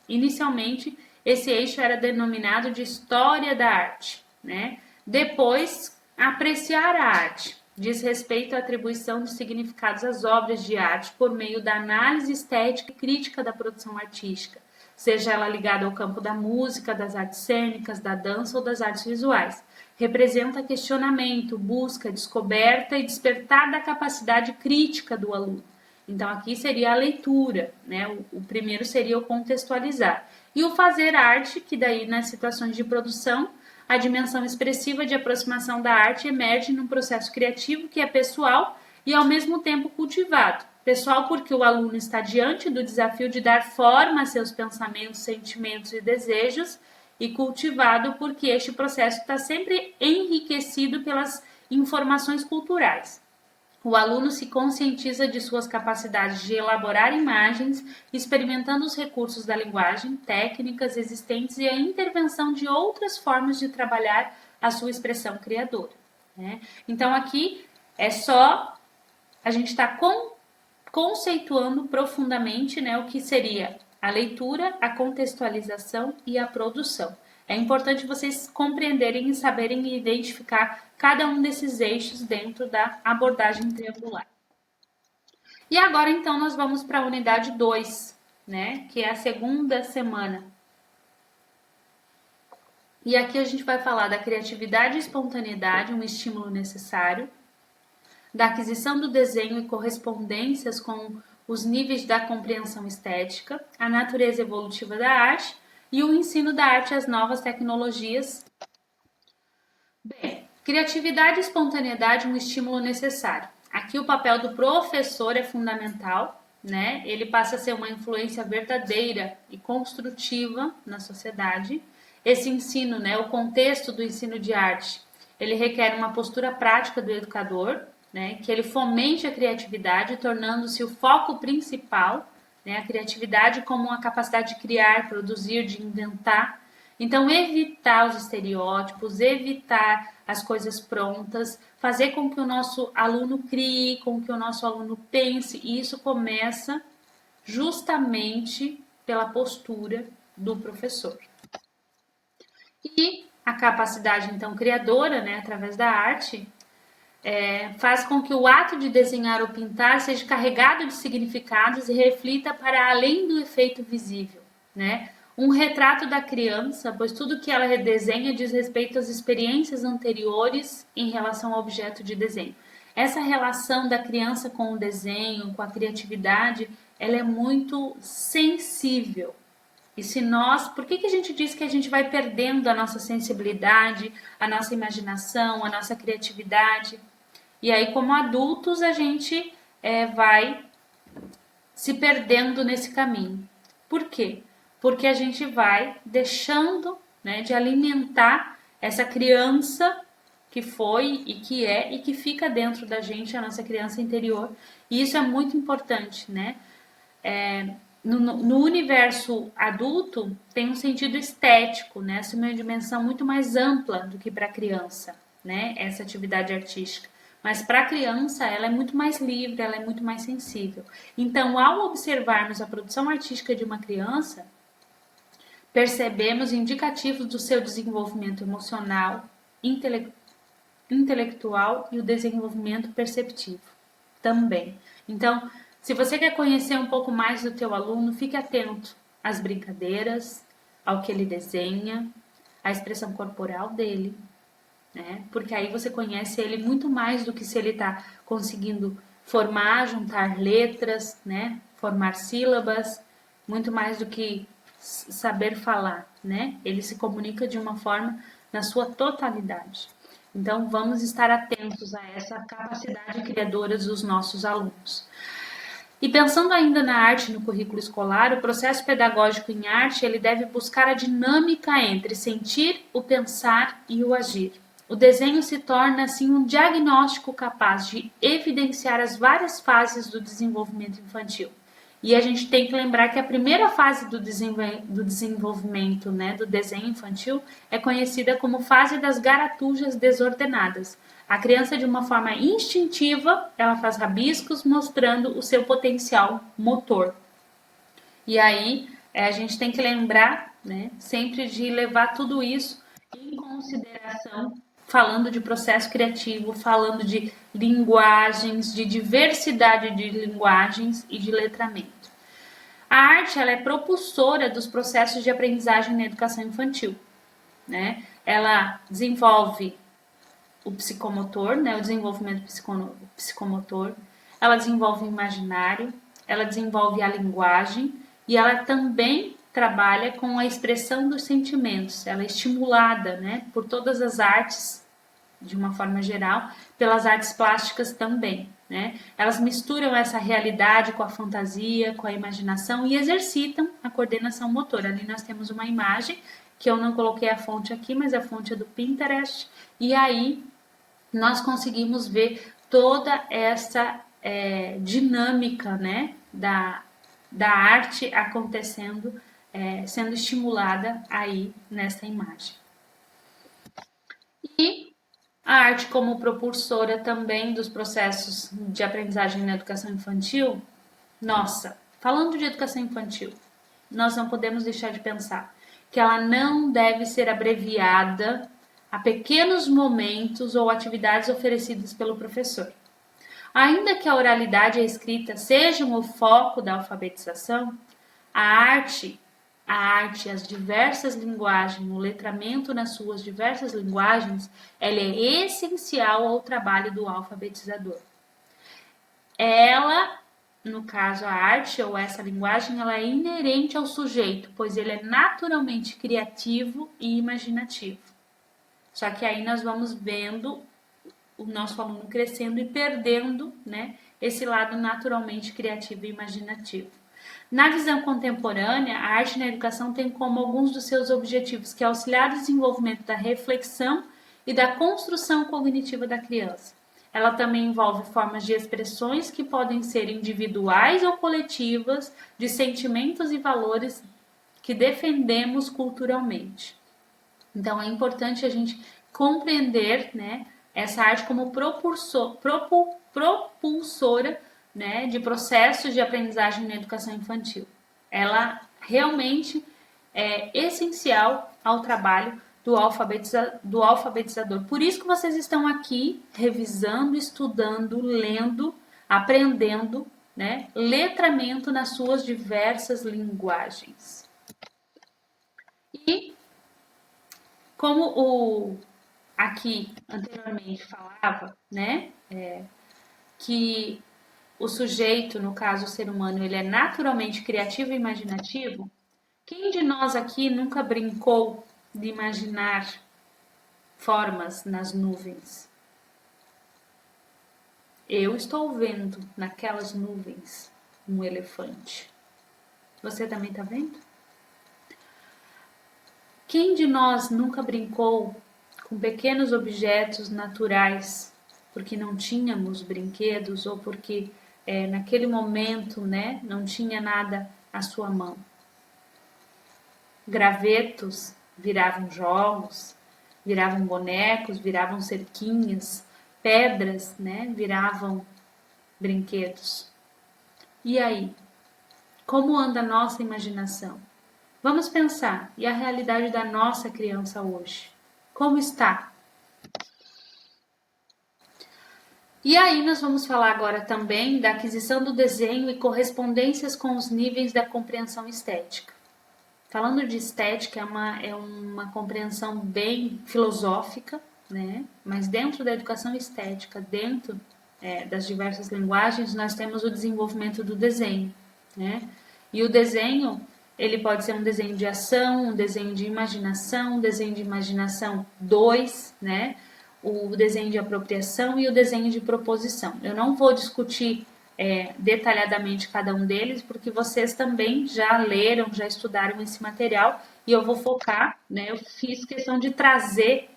Speaker 1: inicialmente esse eixo era denominado de história da arte, né? Depois, apreciar a arte diz respeito à atribuição de significados às obras de arte por meio da análise estética e crítica da produção artística, seja ela ligada ao campo da música, das artes cênicas, da dança ou das artes visuais. Representa questionamento, busca, descoberta e despertar da capacidade crítica do aluno. Então, aqui seria a leitura, né? O primeiro seria o contextualizar. E o fazer arte, que daí nas situações de produção, a dimensão expressiva de aproximação da arte emerge num processo criativo que é pessoal e ao mesmo tempo cultivado. Pessoal porque o aluno está diante do desafio de dar forma a seus pensamentos, sentimentos e desejos, e cultivado porque este processo está sempre enriquecido pelas informações culturais. O aluno se conscientiza de suas capacidades de elaborar imagens, experimentando os recursos da linguagem, técnicas existentes e a intervenção de outras formas de trabalhar a sua expressão criadora, né? Então, aqui é só a gente está conceituando profundamente, né, o que seria a leitura, a contextualização e a produção. É importante vocês compreenderem e saberem identificar cada um desses eixos dentro da abordagem triangular. E agora, então, nós vamos para a unidade 2, né, que é a segunda semana. E aqui a gente vai falar da criatividade e espontaneidade, um estímulo necessário, da aquisição do desenho e correspondências com os níveis da compreensão estética, a natureza evolutiva da arte e o ensino da arte às novas tecnologias. Bem, criatividade e espontaneidade, um estímulo necessário. Aqui o papel do professor é fundamental, né? Ele passa a ser uma influência verdadeira e construtiva na sociedade. Esse ensino, né, o contexto do ensino de arte, ele requer uma postura prática do educador, né, que ele fomente a criatividade, tornando-se o foco principal, né, a criatividade como uma capacidade de criar, produzir, de inventar. Então, evitar os estereótipos, evitar as coisas prontas, fazer com que o nosso aluno crie, com que o nosso aluno pense, e isso começa justamente pela postura do professor. E a capacidade, então, criadora, né, através da arte, faz com que o ato de desenhar ou pintar seja carregado de significados e reflita para além do efeito visível, né? Um retrato da criança, pois tudo que ela desenha diz respeito às experiências anteriores em relação ao objeto de desenho. Essa relação da criança com o desenho, com a criatividade, ela é muito sensível. E se nós, por que a gente diz que a gente vai perdendo a nossa sensibilidade, a nossa imaginação, a nossa criatividade? E aí, como adultos, a gente vai se perdendo nesse caminho. Por quê? Porque a gente vai deixando, né, de alimentar essa criança que foi e que é e que fica dentro da gente, a nossa criança interior. E isso é muito importante, né? No universo adulto tem um sentido estético, né? Essa é uma dimensão muito mais ampla do que para a criança, né? Essa atividade artística. Mas para a criança ela é muito mais livre, ela é muito mais sensível. Então, ao observarmos a produção artística de uma criança, percebemos indicativos do seu desenvolvimento emocional, intelectual e o desenvolvimento perceptivo também. Então, se você quer conhecer um pouco mais do teu aluno, fique atento às brincadeiras, ao que ele desenha, à expressão corporal dele, né? Porque aí você conhece ele muito mais do que se ele está conseguindo formar, juntar letras, né? Formar sílabas, muito mais do que saber falar, né? Ele se comunica de uma forma na sua totalidade. Então, vamos estar atentos a essa capacidade criadora dos nossos alunos. E pensando ainda na arte no currículo escolar, o processo pedagógico em arte ele deve buscar a dinâmica entre sentir, o pensar e o agir. O desenho se torna assim um diagnóstico capaz de evidenciar as várias fases do desenvolvimento infantil. E a gente tem que lembrar que a primeira fase do desenvolvimento, né, do desenho infantil é conhecida como fase das garatujas desordenadas. A criança, de uma forma instintiva, ela faz rabiscos mostrando o seu potencial motor. E aí a gente tem que lembrar, né, sempre de levar tudo isso em consideração, falando de processo criativo, falando de linguagens, de diversidade de linguagens e de letramento. A arte ela é propulsora dos processos de aprendizagem na educação infantil, né? Ela desenvolve o psicomotor, né, o desenvolvimento psicomotor, ela desenvolve o imaginário, ela desenvolve a linguagem e ela também trabalha com a expressão dos sentimentos. Ela é estimulada, né, por todas as artes, de uma forma geral, pelas artes plásticas também, né? Elas misturam essa realidade com a fantasia, com a imaginação e exercitam a coordenação motora. Ali nós temos uma imagem que eu não coloquei a fonte aqui, mas a fonte é do Pinterest, e aí nós conseguimos ver toda essa dinâmica, né, da arte acontecendo, sendo estimulada aí nessa imagem. E a arte como propulsora também dos processos de aprendizagem na educação infantil, nossa, falando de educação infantil, nós não podemos deixar de pensar que ela não deve ser abreviada a pequenos momentos ou atividades oferecidas pelo professor. Ainda que a oralidade e a escrita sejam o foco da alfabetização, a arte, as diversas linguagens, o letramento nas suas diversas linguagens, ela é essencial ao trabalho do alfabetizador. Ela, no caso a arte ou essa linguagem, ela é inerente ao sujeito, pois ele é naturalmente criativo e imaginativo. Só que aí nós vamos vendo o nosso aluno crescendo e perdendo, né, esse lado naturalmente criativo e imaginativo. Na visão contemporânea, a arte na educação tem como alguns dos seus objetivos que auxiliar o desenvolvimento da reflexão e da construção cognitiva da criança. Ela também envolve formas de expressões que podem ser individuais ou coletivas, de sentimentos e valores que defendemos culturalmente. Então, é importante a gente compreender, né, essa arte como propulsora, né, de processos de aprendizagem na educação infantil. Ela realmente é essencial ao trabalho do alfabetizador. Por isso que vocês estão aqui revisando, estudando, lendo, aprendendo, né, letramento nas suas diversas linguagens. E como o aqui anteriormente falava, né, que o sujeito, no caso o ser humano, ele é naturalmente criativo e imaginativo, quem de nós aqui nunca brincou de imaginar formas nas nuvens? Eu estou vendo naquelas nuvens um elefante. Você também está vendo? Quem de nós nunca brincou com pequenos objetos naturais, porque não tínhamos brinquedos ou porque naquele momento, né, não tinha nada à sua mão? Gravetos viravam jogos, viravam bonecos, viravam cerquinhas, pedras, né, viravam brinquedos. E aí? Como anda a nossa imaginação? Vamos pensar, e a realidade da nossa criança hoje? Como está? E aí nós vamos falar agora também da aquisição do desenho e correspondências com os níveis da compreensão estética. Falando de estética, é uma compreensão bem filosófica, né? Mas dentro da educação estética, dentro das diversas linguagens, nós temos o desenvolvimento do desenho, né? E o desenho, ele pode ser um desenho de ação, um desenho de imaginação, um desenho de imaginação 2, né? O desenho de apropriação e o desenho de proposição. Eu não vou discutir detalhadamente cada um deles, porque vocês também já leram, já estudaram esse material, e eu vou focar, né? Eu fiz questão de trazer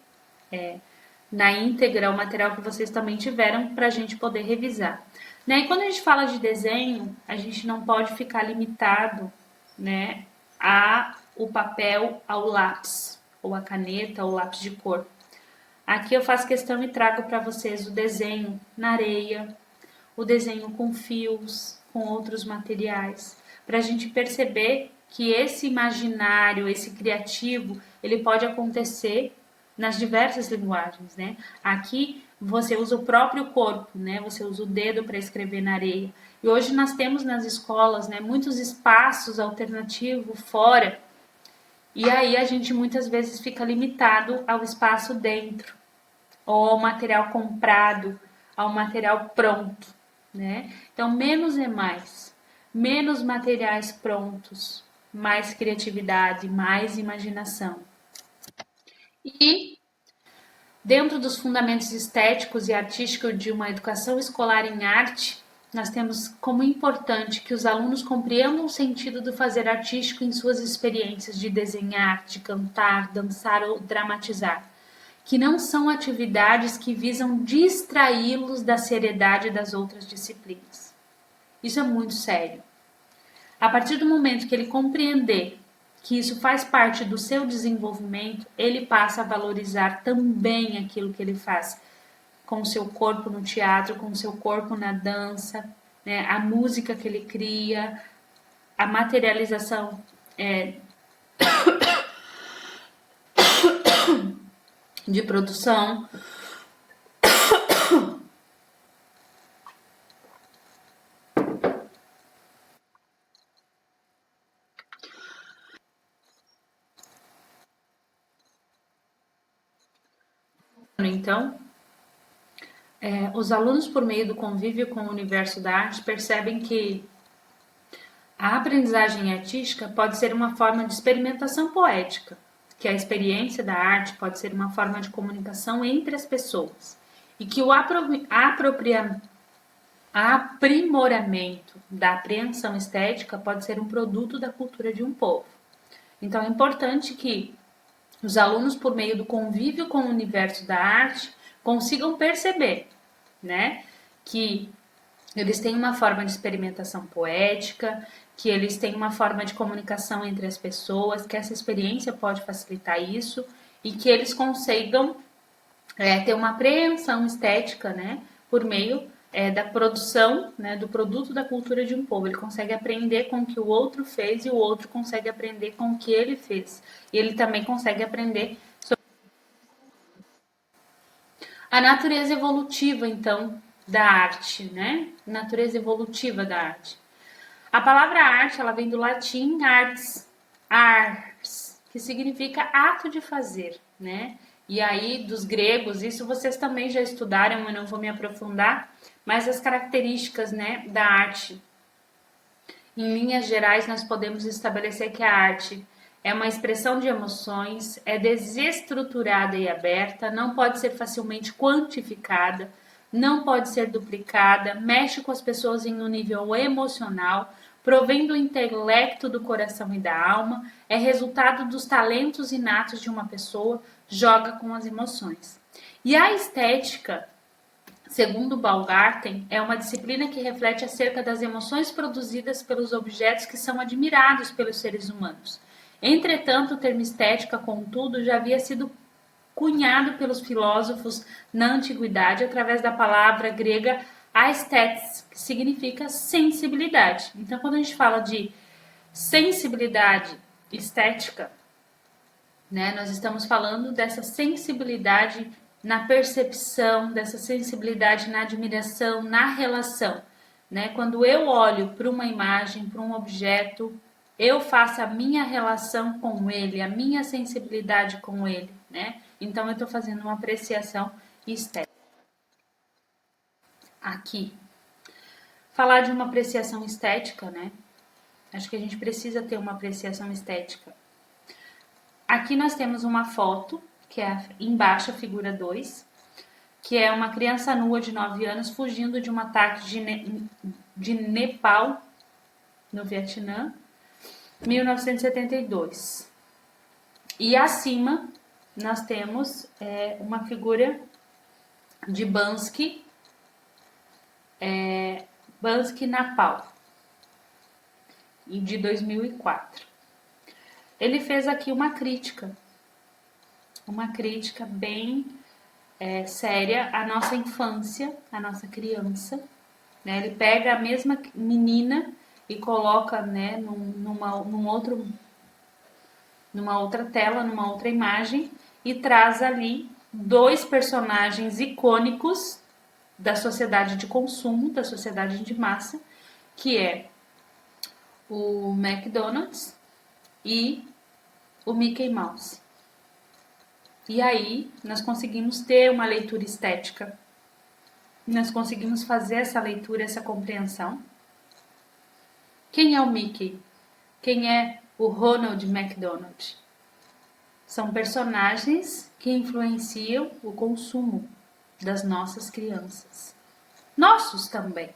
Speaker 1: na íntegra o material que vocês também tiveram para a gente poder revisar. Né? E quando a gente fala de desenho, a gente não pode ficar limitado, né, o papel ao lápis, ou a caneta, ou lápis de cor. Aqui eu faço questão e trago para vocês o desenho na areia, o desenho com fios, com outros materiais, para a gente perceber que esse imaginário, esse criativo, ele pode acontecer nas diversas linguagens, né? Aqui você usa o próprio corpo, né? Você usa o dedo para escrever na areia. E hoje nós temos nas escolas, né, muitos espaços alternativos fora. E aí a gente muitas vezes fica limitado ao espaço dentro, ou ao material comprado, ao material pronto, né? Então, menos é mais. Menos materiais prontos, mais criatividade, mais imaginação. E dentro dos fundamentos estéticos e artísticos de uma educação escolar em arte, nós temos como importante que os alunos compreendam o sentido do fazer artístico em suas experiências de desenhar, de cantar, dançar ou dramatizar, que não são atividades que visam distraí-los da seriedade das outras disciplinas. Isso é muito sério. A partir do momento que ele compreender que isso faz parte do seu desenvolvimento, ele passa a valorizar também aquilo que ele faz com o seu corpo no teatro, com o seu corpo na dança, né? A música que ele cria, a materialização de produção. Então, os alunos, por meio do convívio com o universo da arte, percebem que a aprendizagem artística pode ser uma forma de experimentação poética, que a experiência da arte pode ser uma forma de comunicação entre as pessoas. e que o aprimoramento da apreensão estética pode ser um produto da cultura de um povo. Então é importante que os alunos, por meio do convívio com o universo da arte, consigam perceber, né, que eles têm uma forma de experimentação poética, que eles têm uma forma de comunicação entre as pessoas, que essa experiência pode facilitar isso e que eles consigam ter uma apreensão estética, né, por meio da produção, né, do produto da cultura de um povo. Ele consegue aprender com o que o outro fez e o outro consegue aprender com o que ele fez. E ele também consegue aprender sobre a natureza evolutiva, então, da arte, né? Natureza evolutiva da arte. A palavra arte, ela vem do latim ars, que significa ato de fazer, né? E aí, dos gregos, isso vocês também já estudaram, eu não vou me aprofundar, mas as características, né, da arte. Em linhas gerais, nós podemos estabelecer que a arte é uma expressão de emoções, é desestruturada e aberta, não pode ser facilmente quantificada, não pode ser duplicada, mexe com as pessoas em um nível emocional, provém do intelecto, do coração e da alma, é resultado dos talentos inatos de uma pessoa, joga com as emoções. E a estética, segundo Baumgarten, é uma disciplina que reflete acerca das emoções produzidas pelos objetos que são admirados pelos seres humanos. Entretanto, o termo estética, contudo, já havia sido cunhado pelos filósofos na antiguidade através da palavra grega aesthetes, que significa sensibilidade. Então, quando a gente fala de sensibilidade estética, né, nós estamos falando dessa sensibilidade na percepção, dessa sensibilidade na admiração, na relação. Né? Quando eu olho para uma imagem, para um objeto, eu faço a minha relação com ele, a minha sensibilidade com ele. Né? Então, eu estou fazendo uma apreciação estética. Aqui, falar de uma apreciação estética, né? Acho que a gente precisa ter uma apreciação estética. Aqui nós temos uma foto, que é embaixo a figura 2, que é uma criança nua de 9 anos fugindo de um ataque de Nepal, no Vietnã, 1972. E acima nós temos uma figura de Bansky, Bansky Napal, de 2004. Ele fez aqui uma crítica bem séria à nossa infância, à nossa criança. Né? Ele pega a mesma menina e coloca, né, numa outra tela, numa outra imagem, e traz ali dois personagens icônicos da sociedade de consumo, da sociedade de massa, que é o McDonald's e o Mickey Mouse. E aí nós conseguimos ter uma leitura estética, nós conseguimos fazer essa leitura, essa compreensão. Quem é o Mickey? Quem é o Ronald McDonald? São personagens que influenciam o consumo das nossas crianças. Nossos também.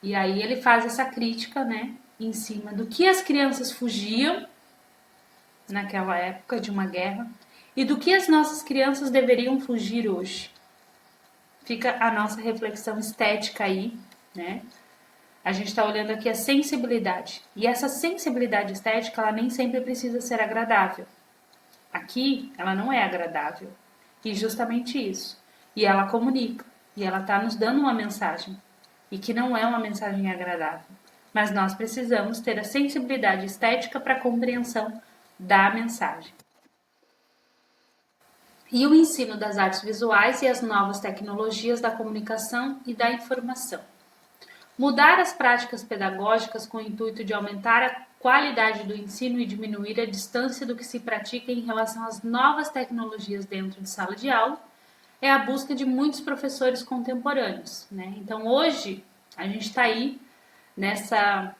Speaker 1: E aí ele faz essa crítica, né, em cima do que as crianças fugiam naquela época de uma guerra e do que as nossas crianças deveriam fugir hoje. Fica a nossa reflexão estética aí, né? A gente está olhando aqui a sensibilidade. E essa sensibilidade estética, ela nem sempre precisa ser agradável. Aqui, ela não é agradável. E justamente isso. E ela comunica. E ela está nos dando uma mensagem. E que não é uma mensagem agradável. Mas nós precisamos ter a sensibilidade estética para a compreensão da mensagem. E o ensino das artes visuais e as novas tecnologias da comunicação e da informação. Mudar as práticas pedagógicas com o intuito de aumentar a qualidade do ensino e diminuir a distância do que se pratica em relação às novas tecnologias dentro de sala de aula é a busca de muitos professores contemporâneos. Né? Então, hoje, a gente está aí nessa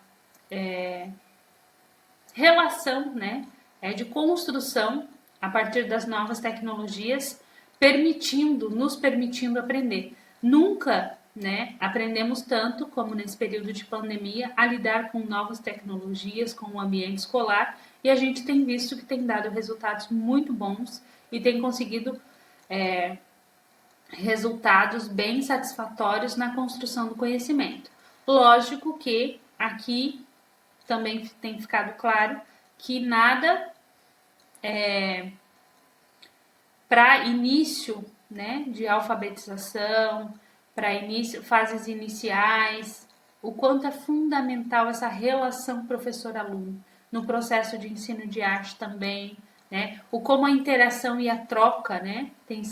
Speaker 1: relação, né, de construção a partir das novas tecnologias nos permitindo aprender. Nunca, né, aprendemos tanto como nesse período de pandemia a lidar com novas tecnologias, com o ambiente escolar, e a gente tem visto que tem dado resultados muito bons e tem conseguido resultados bem satisfatórios na construção do conhecimento. Lógico que aqui também tem ficado claro que nada para início, né, de alfabetização, para fases iniciais, o quanto é fundamental essa relação professor-aluno no processo de ensino de arte também, né, o como a interação e a troca, né, tem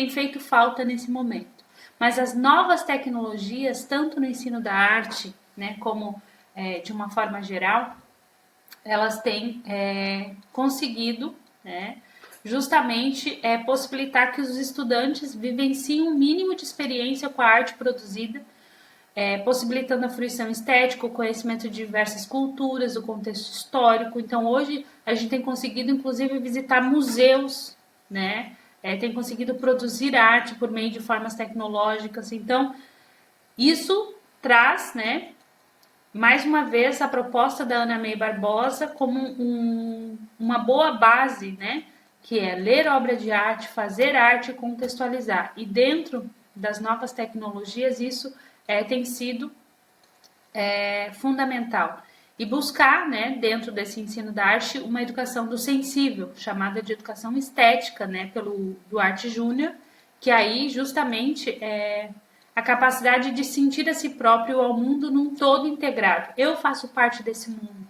Speaker 1: feito falta nesse momento. Mas as novas tecnologias, tanto no ensino da arte, né, como de uma forma geral, elas têm conseguido, né, justamente possibilitar que os estudantes vivenciem um mínimo de experiência com a arte produzida, possibilitando a fruição estética, o conhecimento de diversas culturas, o contexto histórico. Então, hoje, a gente tem conseguido, inclusive, visitar museus, né? Tem conseguido produzir arte por meio de formas tecnológicas. Então, isso traz, né, mais uma vez, a proposta da Ana May Barbosa como uma boa base, né, que é ler obra de arte, fazer arte e contextualizar. E dentro das novas tecnologias, isso tem sido fundamental. E buscar, né, dentro desse ensino da arte, uma educação do sensível, chamada de educação estética, né, do Arte Júnior, que aí justamente é a capacidade de sentir a si próprio ao mundo num todo integrado. Eu faço parte desse mundo,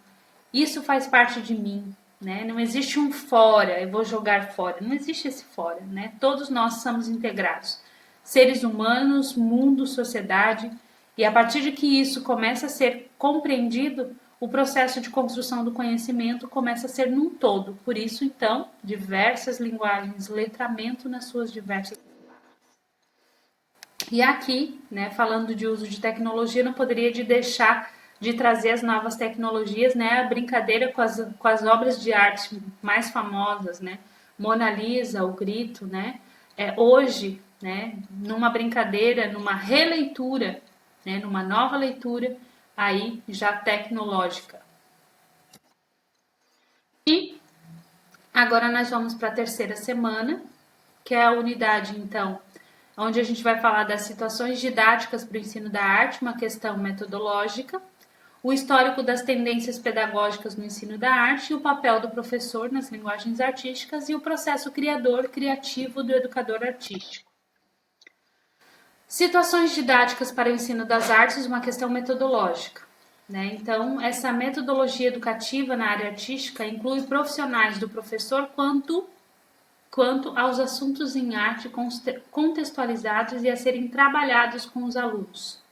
Speaker 1: isso faz parte de mim, né? Não existe um fora, eu vou jogar fora, não existe esse fora, né? Todos nós somos integrados, seres humanos, mundo, sociedade, e a partir de que isso começa a ser compreendido, o processo de construção do conhecimento começa a ser num todo. Por isso, então, diversas linguagens, letramento nas suas diversas. E aqui, né, falando de uso de tecnologia, não poderia deixar de trazer as novas tecnologias, né, a brincadeira com as obras de arte mais famosas, né, Mona Lisa, O Grito, né, hoje, né, numa brincadeira, numa releitura, né, numa nova leitura, aí já tecnológica. E agora nós vamos para a terceira semana, que é a unidade, então, onde a gente vai falar das situações didáticas para o ensino da arte, uma questão metodológica, o histórico das tendências pedagógicas no ensino da arte e o papel do professor nas linguagens artísticas e o processo criativo do educador artístico. Situações didáticas para o ensino das artes, uma questão metodológica. Né? Então, essa metodologia educativa na área artística inclui profissionais do professor quanto aos assuntos em arte contextualizados e a serem trabalhados com os alunos.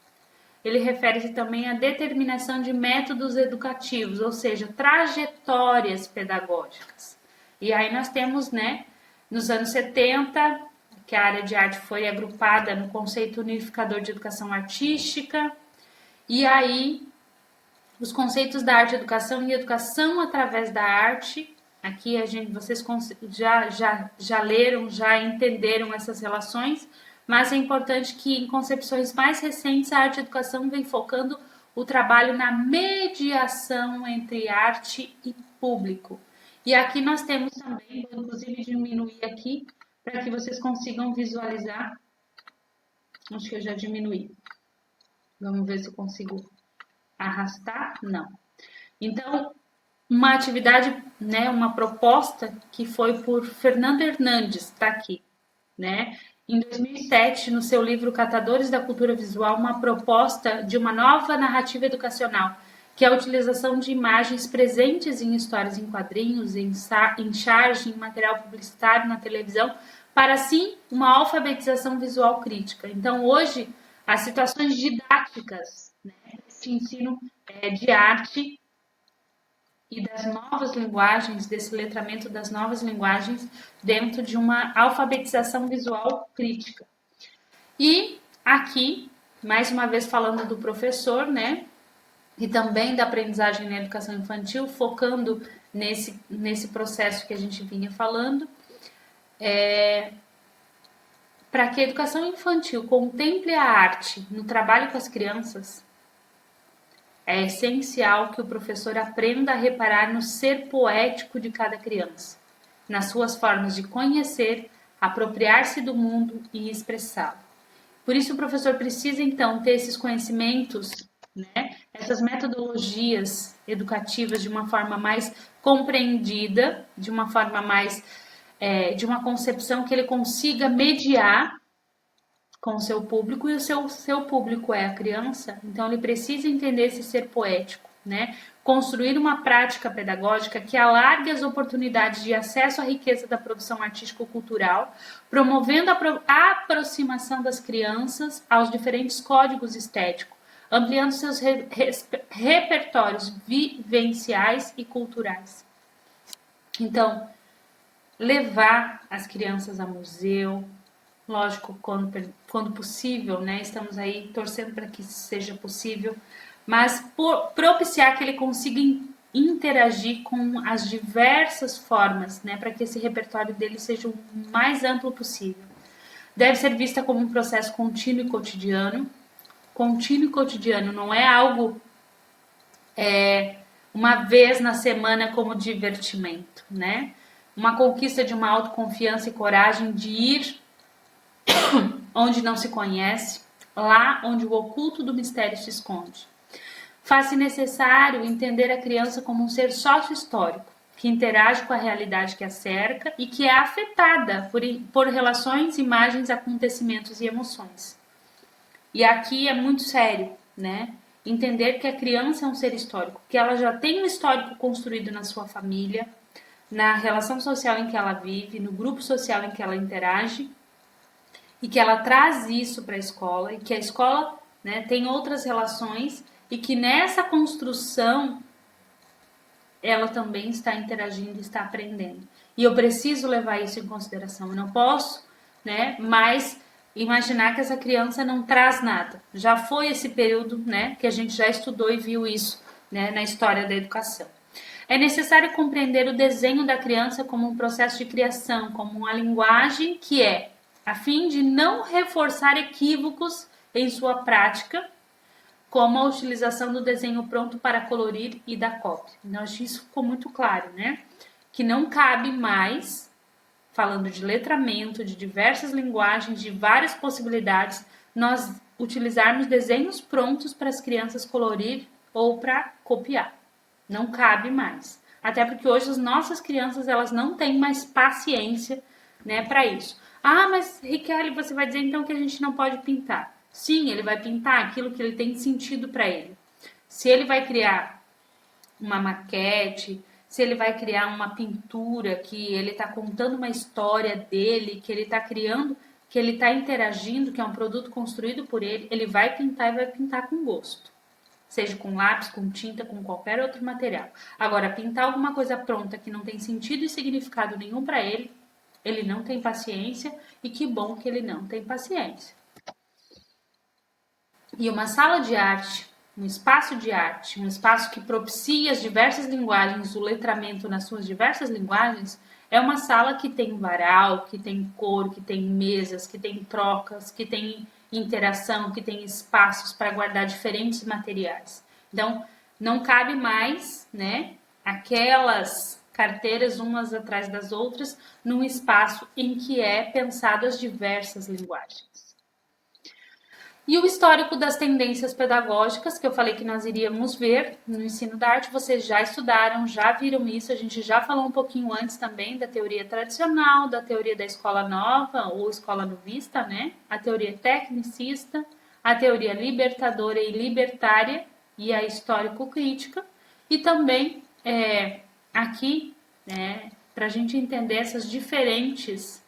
Speaker 1: Ele refere-se também à determinação de métodos educativos, ou seja, trajetórias pedagógicas. E aí nós temos, né, nos anos 70, que a área de arte foi agrupada no conceito unificador de educação artística, e aí os conceitos da arte educação e educação através da arte. Aqui vocês já leram, já entenderam essas relações, mas é importante que em concepções mais recentes a arte educação vem focando o trabalho na mediação entre arte e público. E aqui nós temos também, vou inclusive diminuir aqui, para que vocês consigam visualizar. Acho que eu já diminuí. Vamos ver se eu consigo arrastar. Não. Então, uma atividade, né, uma proposta que foi por Fernando Hernandes, está aqui, né? Em 2007, no seu livro Catadores da Cultura Visual, uma proposta de uma nova narrativa educacional, que é a utilização de imagens presentes em histórias em quadrinhos, em charge, em material publicitário, na televisão, para, sim, uma alfabetização visual crítica. Então, hoje, as situações didáticas, né, desse ensino de arte e das novas linguagens, desse letramento das novas linguagens dentro de uma alfabetização visual crítica. E aqui, mais uma vez falando do professor, né, e também da aprendizagem na educação infantil, focando nesse processo que a gente vinha falando, Para que a educação infantil contemple a arte no trabalho com as crianças, é essencial que o professor aprenda a reparar no ser poético de cada criança, nas suas formas de conhecer, apropriar-se do mundo e expressá-lo. Por isso, o professor precisa, então, ter esses conhecimentos, né, essas metodologias educativas de uma forma mais compreendida, de uma forma mais, de uma concepção que ele consiga mediar com o seu público, e o seu público é a criança, então ele precisa entender esse ser poético, né? Construir uma prática pedagógica que alargue as oportunidades de acesso à riqueza da produção artístico-cultural, promovendo a aproximação das crianças aos diferentes códigos estéticos, ampliando seus repertórios vivenciais e culturais. Então, levar as crianças a museu, lógico, quando possível, né? Estamos aí torcendo para que isso seja possível, mas propiciar que ele consiga interagir com as diversas formas, né? Para que esse repertório dele seja o mais amplo possível. Deve ser vista como um processo contínuo e cotidiano. Contínuo e cotidiano não é algo uma vez na semana como divertimento, né? Uma conquista de uma autoconfiança e coragem de ir onde não se conhece, lá onde o oculto do mistério se esconde. Faz-se necessário entender a criança como um ser sócio-histórico, que interage com a realidade que a cerca e que é afetada por relações, imagens, acontecimentos e emoções. E aqui é muito sério, né? Entender que a criança é um ser histórico, que ela já tem um histórico construído na sua família, na relação social em que ela vive, no grupo social em que ela interage, e que ela traz isso para a escola, e que a escola, né, tem outras relações, e que nessa construção ela também está interagindo, está aprendendo. E eu preciso levar isso em consideração. Eu não posso, né, mais imaginar que essa criança não traz nada. Já foi esse período, né, que a gente já estudou e viu isso, né, na história da educação. É necessário compreender o desenho da criança como um processo de criação, como uma linguagem que é, a fim de não reforçar equívocos em sua prática, como a utilização do desenho pronto para colorir e da cópia. Então, acho que isso ficou muito claro, né? Que não cabe mais, falando de letramento, de diversas linguagens, de várias possibilidades, nós utilizarmos desenhos prontos para as crianças colorir ou para copiar. Não cabe mais. Até porque hoje as nossas crianças, elas não têm mais paciência, né, para isso. Ah, mas Riquelme, você vai dizer então que a gente não pode pintar. Sim, ele vai pintar aquilo que ele tem sentido para ele. Se ele vai criar uma maquete, se ele vai criar uma pintura que ele está contando uma história dele, que ele está criando, que ele está interagindo, que é um produto construído por ele, ele vai pintar e vai pintar com gosto. Seja com lápis, com tinta, com qualquer outro material. Agora, pintar alguma coisa pronta que não tem sentido e significado nenhum para ele, ele não tem paciência, e que bom que ele não tem paciência. E uma sala de arte, um espaço de arte, um espaço que propicia as diversas linguagens, o letramento nas suas diversas linguagens, é uma sala que tem varal, que tem cor, que tem mesas, que tem trocas, que tem interação, que tem espaços para guardar diferentes materiais. Então, não cabe mais, né, aquelas carteiras umas atrás das outras num espaço em que é pensado as diversas linguagens. E o histórico das tendências pedagógicas, que eu falei que nós iríamos ver no ensino da arte, vocês já estudaram, já viram isso, a gente já falou um pouquinho antes também da teoria tradicional, da teoria da escola nova ou escola novista, né? A teoria tecnicista, a teoria libertadora e libertária e a histórico-crítica, e também aqui, né, para a gente entender esses diferentes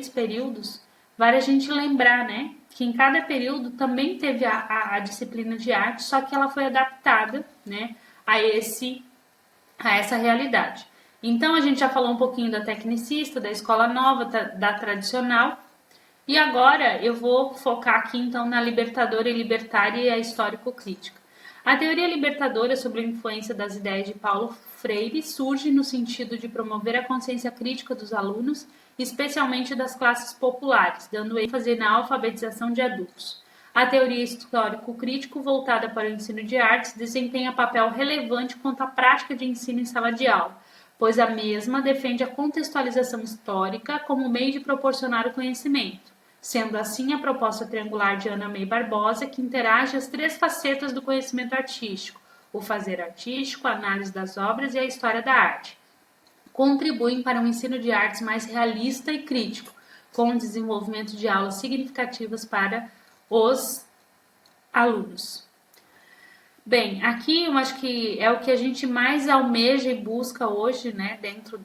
Speaker 1: períodos, vale a gente lembrar, né, que em cada período também teve a disciplina de arte, só que ela foi adaptada, né, a essa realidade. Então, a gente já falou um pouquinho da tecnicista, da escola nova, da tradicional, e agora eu vou focar aqui, então, na libertadora e libertária e a histórico-crítica. A teoria libertadora sobre a influência das ideias de Paulo Freire surge no sentido de promover a consciência crítica dos alunos, especialmente das classes populares, dando ênfase na alfabetização de adultos. A teoria histórico-crítico voltada para o ensino de artes desempenha papel relevante quanto à prática de ensino em sala de aula, pois a mesma defende a contextualização histórica como meio de proporcionar o conhecimento, sendo assim a proposta triangular de Ana May Barbosa, que interage as três facetas do conhecimento artístico, o fazer artístico, a análise das obras e a história da arte. Contribuem para um ensino de artes mais realista e crítico, com o desenvolvimento de aulas significativas para os alunos. Bem, aqui eu acho que é o que a gente mais almeja e busca hoje, né, dentro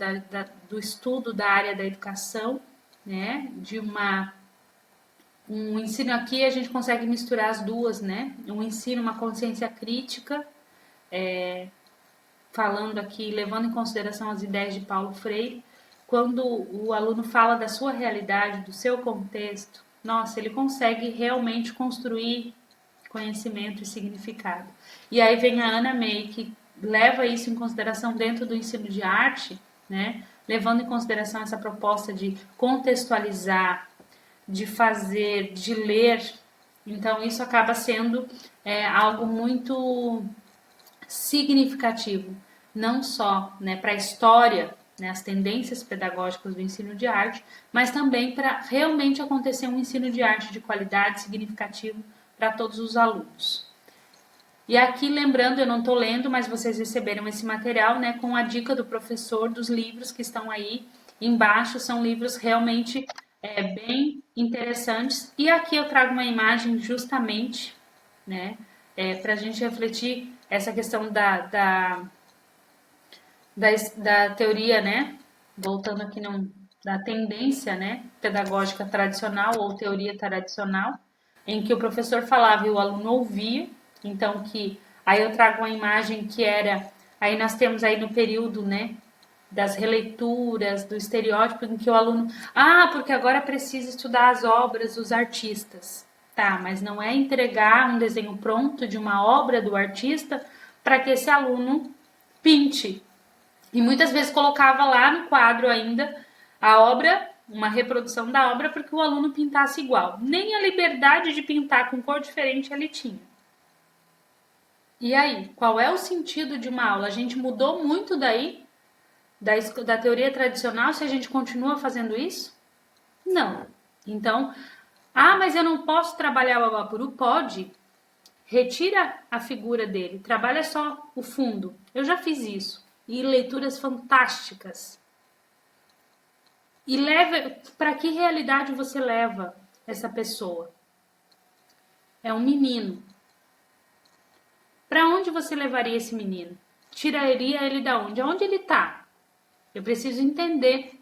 Speaker 1: do estudo da área da educação, né, de um ensino aqui a gente consegue misturar as duas, né, um ensino, uma consciência crítica, falando aqui, levando em consideração as ideias de Paulo Freire, quando o aluno fala da sua realidade, do seu contexto, nossa, ele consegue realmente construir conhecimento e significado. E aí vem a Ana May, que leva isso em consideração dentro do ensino de arte, né? Levando em consideração essa proposta de contextualizar, de fazer, de ler. Então, isso acaba sendo algo muito significativo, não só, né, para a história, né, as tendências pedagógicas do ensino de arte, mas também para realmente acontecer um ensino de arte de qualidade significativo para todos os alunos. E aqui, lembrando, eu não estou lendo, mas vocês receberam esse material, né, com a dica do professor dos livros que estão aí embaixo, são livros realmente bem interessantes. E aqui eu trago uma imagem justamente, né, para a gente refletir essa questão da teoria, né, voltando aqui da tendência, né, pedagógica tradicional ou teoria tradicional, em que o professor falava e o aluno ouvia. Então, aí eu trago uma imagem que era, aí nós temos aí no período, né, das releituras, do estereótipo, em que o aluno, porque agora precisa estudar as obras dos artistas. Tá, mas não é entregar um desenho pronto de uma obra do artista para que esse aluno pinte. E muitas vezes colocava lá no quadro ainda a obra, uma reprodução da obra, porque o aluno pintasse igual. Nem a liberdade de pintar com cor diferente ele tinha. E aí, qual é o sentido de uma aula? A gente mudou muito daí, da teoria tradicional, se a gente continua fazendo isso? Não. Então, mas eu não posso trabalhar o Abapuru? Pode. Retira a figura dele, trabalha só o fundo. Eu já fiz isso. E leituras fantásticas. E para que realidade você leva essa pessoa? É um menino. Para onde você levaria esse menino? Tiraria ele da onde? Aonde ele está? Eu preciso entender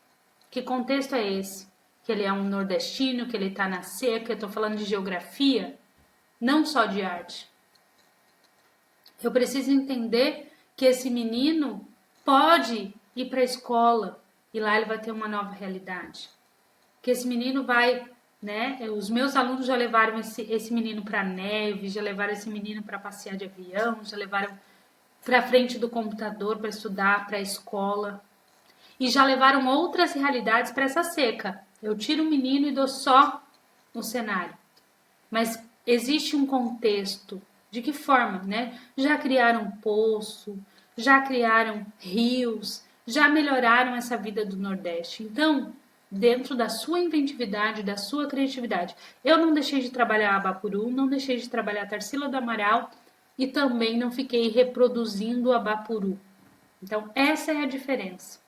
Speaker 1: que contexto é esse. Que ele é um nordestino, que ele está na seca, eu estou falando de geografia, não só de arte. Eu preciso entender que esse menino pode ir para a escola e lá ele vai ter uma nova realidade. Que esse menino vai, né? Os meus alunos já levaram esse menino para a neve, já levaram esse menino para passear de avião, já levaram para frente do computador para estudar, para a escola. E já levaram outras realidades para essa seca. Eu tiro o menino e dou só o cenário. Mas existe um contexto. De que forma, né? Já criaram poço, já criaram rios, já melhoraram essa vida do Nordeste. Então, dentro da sua inventividade, da sua criatividade, eu não deixei de trabalhar Abapuru, não deixei de trabalhar Tarsila do Amaral e também não fiquei reproduzindo Abapuru. Então, essa é a diferença.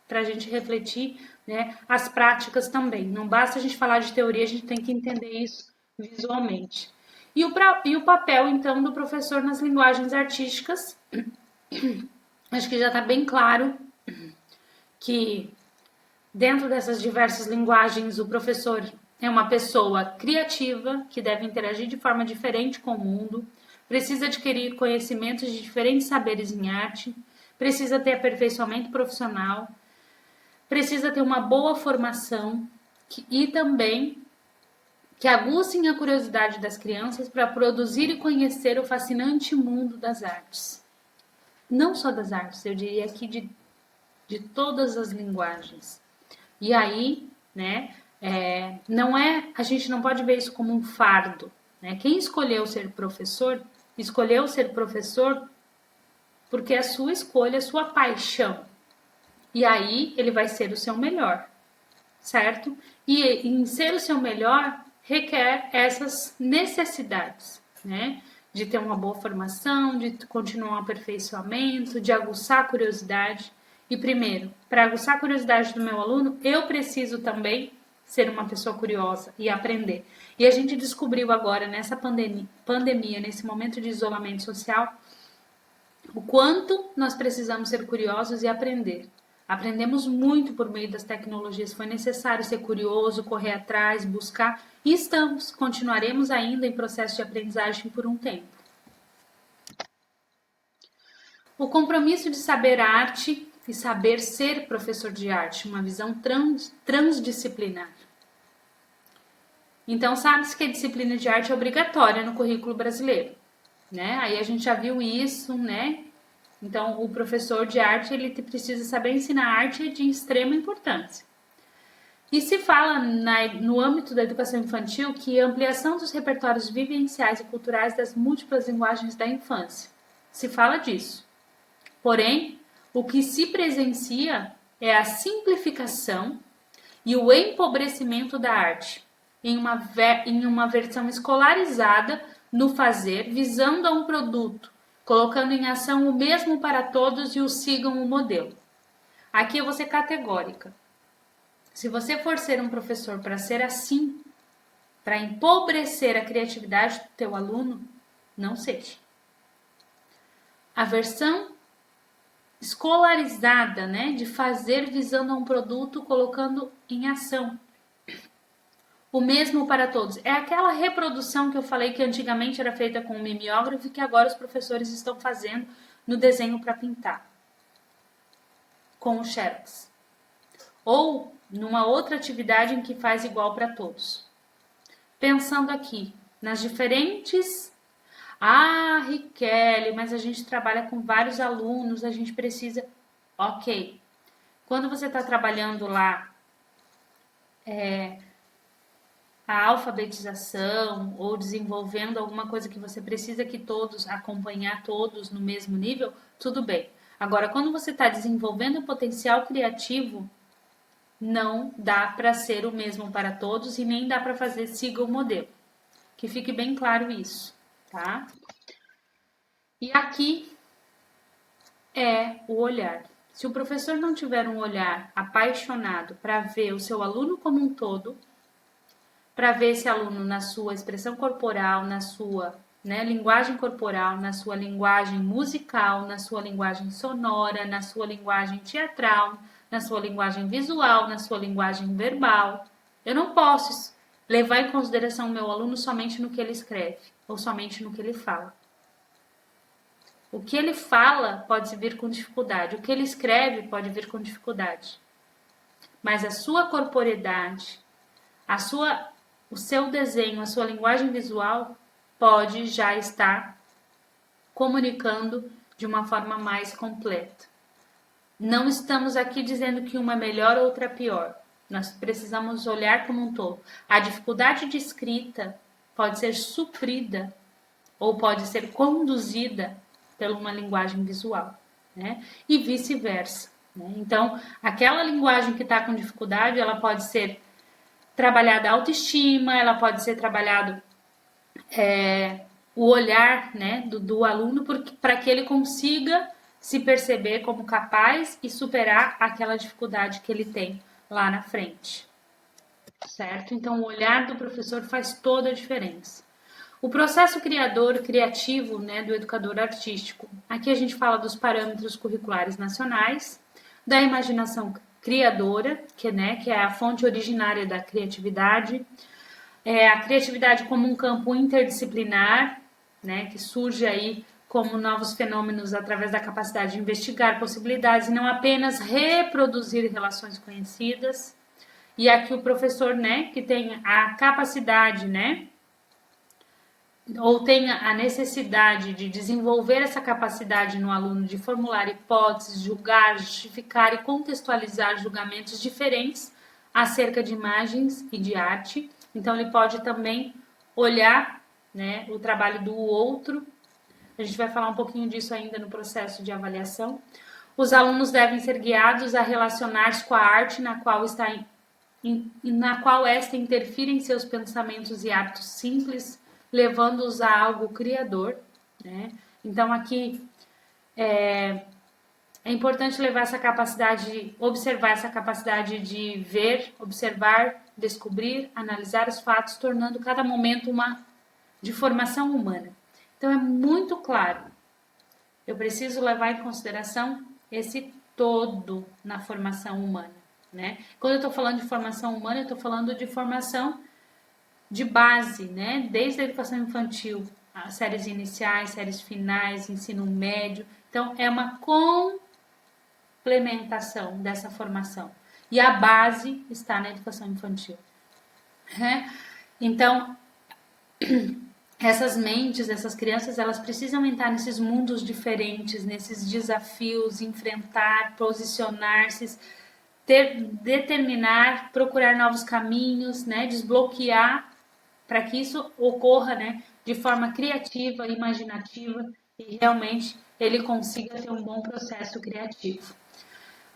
Speaker 1: Para a gente refletir, né, as práticas também. Não basta a gente falar de teoria, a gente tem que entender isso visualmente. E o papel, então, do professor nas linguagens artísticas, acho que já está bem claro que dentro dessas diversas linguagens o professor é uma pessoa criativa que deve interagir de forma diferente com o mundo, precisa adquirir conhecimentos de diferentes saberes em arte, precisa ter aperfeiçoamento profissional, precisa ter uma boa formação e também que aguçem a curiosidade das crianças para produzir e conhecer o fascinante mundo das artes. Não só das artes, eu diria aqui de todas as linguagens. E aí, né, a gente não pode ver isso como um fardo, né? Quem escolheu ser professor porque é a sua escolha, a sua paixão. E aí ele vai ser o seu melhor, certo? E em ser o seu melhor requer essas necessidades, né? De ter uma boa formação, de continuar um aperfeiçoamento, de aguçar a curiosidade. E primeiro, para aguçar a curiosidade do meu aluno, eu preciso também ser uma pessoa curiosa e aprender. E a gente descobriu agora, nessa pandemia, nesse momento de isolamento social, o quanto nós precisamos ser curiosos e aprender. Aprendemos muito por meio das tecnologias, foi necessário ser curioso, correr atrás, buscar, e continuaremos ainda em processo de aprendizagem por um tempo. O compromisso de saber arte e saber ser professor de arte, uma visão transdisciplinar. Então, sabe-se que a disciplina de arte é obrigatória no currículo brasileiro, né? Aí a gente já viu isso, né? Então, o professor de arte, ele precisa saber ensinar arte de extrema importância. E se fala no âmbito da educação infantil que a ampliação dos repertórios vivenciais e culturais das múltiplas linguagens da infância. Se fala disso. Porém, o que se presencia é a simplificação e o empobrecimento da arte, em uma versão escolarizada no fazer, visando a um produto, colocando em ação o mesmo para todos e o sigam o modelo. Aqui eu vou ser categórica. Se você for ser um professor para ser assim, para empobrecer a criatividade do teu aluno, não seja. A versão escolarizada, né, de fazer visando a um produto, colocando em ação. O mesmo para todos. É aquela reprodução que eu falei que antigamente era feita com o mimeógrafo e que agora os professores estão fazendo no desenho para pintar, com o Xerox. Ou numa outra atividade em que faz igual para todos. Pensando aqui nas diferentes... Ah, Riquele, mas a gente trabalha com vários alunos, a gente precisa... Ok. Quando você está trabalhando lá a alfabetização ou desenvolvendo alguma coisa que você precisa que todos, acompanhar todos no mesmo nível, tudo bem. Agora, quando você está desenvolvendo o potencial criativo, não dá para ser o mesmo para todos e nem dá para fazer siga o modelo. Que fique bem claro isso, tá? E aqui é o olhar. Se o professor não tiver um olhar apaixonado para ver o seu aluno como um todo, para ver esse aluno na sua expressão corporal, na sua linguagem corporal, na sua linguagem musical, na sua linguagem sonora, na sua linguagem teatral, na sua linguagem visual, na sua linguagem verbal. Eu não posso levar em consideração o meu aluno somente no que ele escreve ou somente no que ele fala. O que ele fala pode vir com dificuldade, o que ele escreve pode vir com dificuldade. Mas a sua corporeidade, o seu desenho, a sua linguagem visual pode já estar comunicando de uma forma mais completa. Não estamos aqui dizendo que uma é melhor ou outra é pior. Nós precisamos olhar como um todo. A dificuldade de escrita pode ser suprida ou pode ser conduzida por uma linguagem visual, né? E vice-versa, né? Então, aquela linguagem que está com dificuldade, ela pode ser trabalhada a autoestima, ela pode ser trabalhado o olhar, né, do aluno para que ele consiga se perceber como capaz e superar aquela dificuldade que ele tem lá na frente, certo? Então, o olhar do professor faz toda a diferença. O processo criativo, né, do educador artístico. Aqui a gente fala dos parâmetros curriculares nacionais, da imaginação criadora, que é a fonte originária da criatividade, a criatividade como um campo interdisciplinar, né, que surge aí como novos fenômenos através da capacidade de investigar possibilidades e não apenas reproduzir relações conhecidas. e aqui o professor, né, que tem a capacidade, né, ou tenha a necessidade de desenvolver essa capacidade no aluno de formular hipóteses, julgar, justificar e contextualizar julgamentos diferentes acerca de imagens e de arte. Então, ele pode também olhar, né, o trabalho do outro. A gente vai falar um pouquinho disso ainda no processo de avaliação. Os alunos devem ser guiados a relacionar-se com a arte na qual esta interfere em seus pensamentos e hábitos simples, levando-os a algo criador, né? Então aqui é importante levar essa capacidade, observar essa capacidade de ver, observar, descobrir, analisar os fatos, tornando cada momento uma de formação humana. Então é muito claro. Eu preciso levar em consideração esse todo na formação humana, né? Quando eu estou falando de formação humana, eu estou falando de formação de base, né? Desde a educação infantil, as séries iniciais, séries finais, ensino médio. Então, é uma complementação dessa formação. E a base está na educação infantil. Né? Então, essas mentes, essas crianças, elas precisam entrar nesses mundos diferentes, nesses desafios, enfrentar, posicionar-se, determinar, procurar novos caminhos, né? Desbloquear para que isso ocorra, né, de forma criativa, imaginativa e realmente ele consiga ter um bom processo criativo.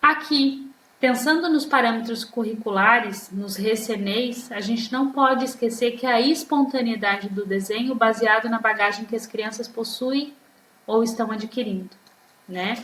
Speaker 1: Aqui, pensando nos parâmetros curriculares, nos RCNEs, a gente não pode esquecer que a espontaneidade do desenho baseado na bagagem que as crianças possuem ou estão adquirindo, né?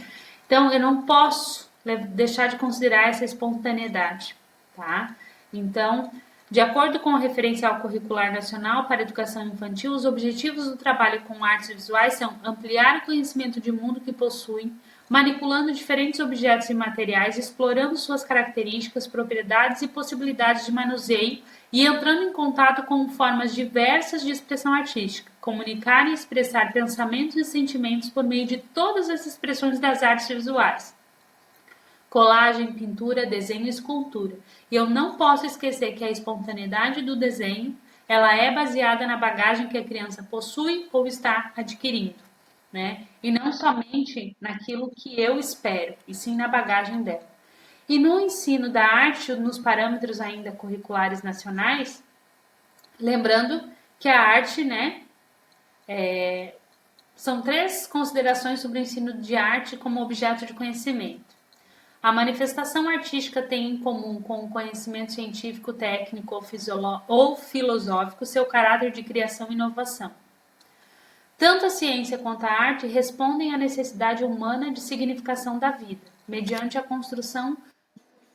Speaker 1: Então, eu não posso deixar de considerar essa espontaneidade, tá? Então, de acordo com o Referencial Curricular Nacional para a Educação Infantil, os objetivos do trabalho com artes visuais são ampliar o conhecimento de mundo que possuem, manipulando diferentes objetos e materiais, explorando suas características, propriedades e possibilidades de manuseio e entrando em contato com formas diversas de expressão artística, comunicar e expressar pensamentos e sentimentos por meio de todas as expressões das artes visuais. Colagem, pintura, desenho e escultura. E eu não posso esquecer que a espontaneidade do desenho, ela é baseada na bagagem que a criança possui ou está adquirindo, né? E não somente naquilo que eu espero, e sim na bagagem dela. E no ensino da arte, nos parâmetros ainda curriculares nacionais, lembrando que a arte, né, são 3 considerações sobre o ensino de arte como objeto de conhecimento. A manifestação artística tem em comum com o conhecimento científico, técnico ou filosófico seu caráter de criação e inovação. Tanto a ciência quanto a arte respondem à necessidade humana de significação da vida, mediante a construção de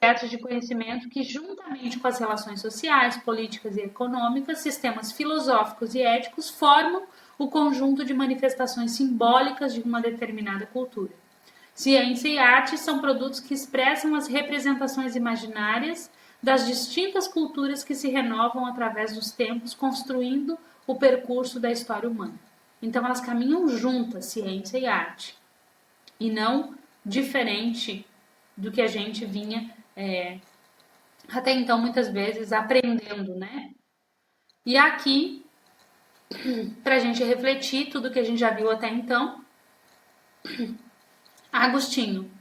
Speaker 1: objetos de conhecimento que, juntamente com as relações sociais, políticas e econômicas, sistemas filosóficos e éticos, formam o conjunto de manifestações simbólicas de uma determinada cultura. Ciência e arte são produtos que expressam as representações imaginárias das distintas culturas que se renovam através dos tempos, construindo o percurso da história humana. Então, elas caminham juntas, ciência e arte, e não diferente do que a gente vinha até então, muitas vezes, aprendendo, né? E aqui, para a gente refletir tudo que a gente já viu até então, Agostinho,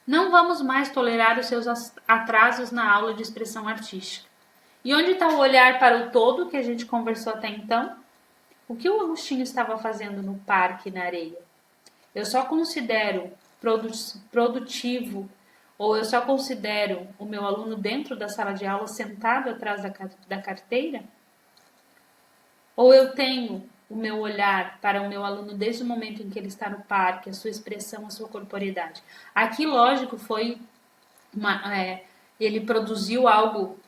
Speaker 1: não vamos mais tolerar os seus atrasos na aula de expressão artística. E onde está o olhar para o todo que a gente conversou até então? O que o Agostinho estava fazendo no parque, na areia? Eu só considero produtivo, ou eu só considero o meu aluno dentro da sala de aula sentado atrás da carteira? Ou eu tenho o meu olhar para o meu aluno desde o momento em que ele está no parque, a sua expressão, a sua corporeidade? Aqui, lógico, foi ele produziu algo,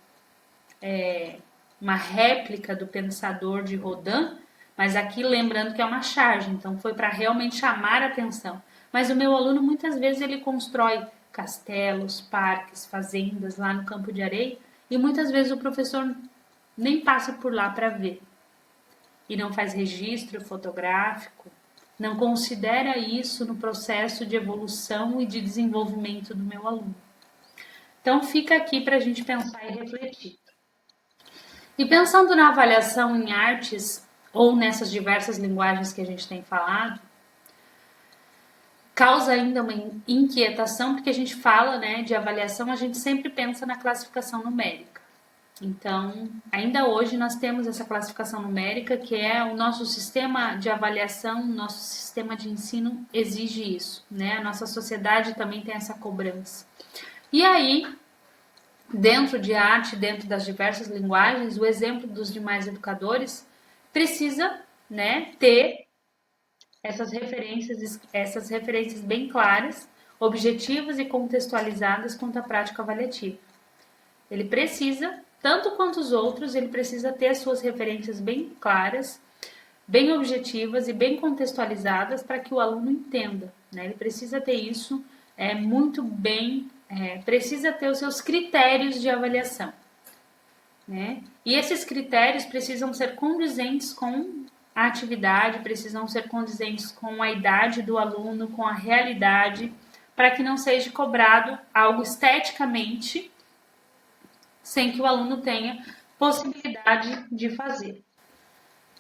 Speaker 1: uma réplica do Pensador de Rodin, mas aqui lembrando que é uma charge, então foi para realmente chamar a atenção. Mas o meu aluno muitas vezes ele constrói castelos, parques, fazendas lá no campo de areia e muitas vezes o professor nem passa por lá para ver e não faz registro fotográfico, não considera isso no processo de evolução e de desenvolvimento do meu aluno. Então, fica aqui para a gente pensar e refletir. E pensando na avaliação em artes, ou nessas diversas linguagens que a gente tem falado, causa ainda uma inquietação, porque a gente fala, né, de avaliação, a gente sempre pensa na classificação numérica. Então, ainda hoje nós temos essa classificação numérica, que é o nosso sistema de avaliação, nosso sistema de ensino exige isso, né? A nossa sociedade também tem essa cobrança. E aí, dentro de arte, dentro das diversas linguagens, o exemplo dos demais educadores precisa, né, ter essas referências bem claras, objetivas e contextualizadas quanto à prática avaliativa. Ele precisa, tanto quanto os outros, ele precisa ter as suas referências bem claras, bem objetivas e bem contextualizadas para que o aluno entenda, né? Ele precisa ter isso muito bem, precisa ter os seus critérios de avaliação, né? E esses critérios precisam ser condizentes com a atividade, precisam ser condizentes com a idade do aluno, com a realidade, para que não seja cobrado algo esteticamente sem que o aluno tenha possibilidade de fazer.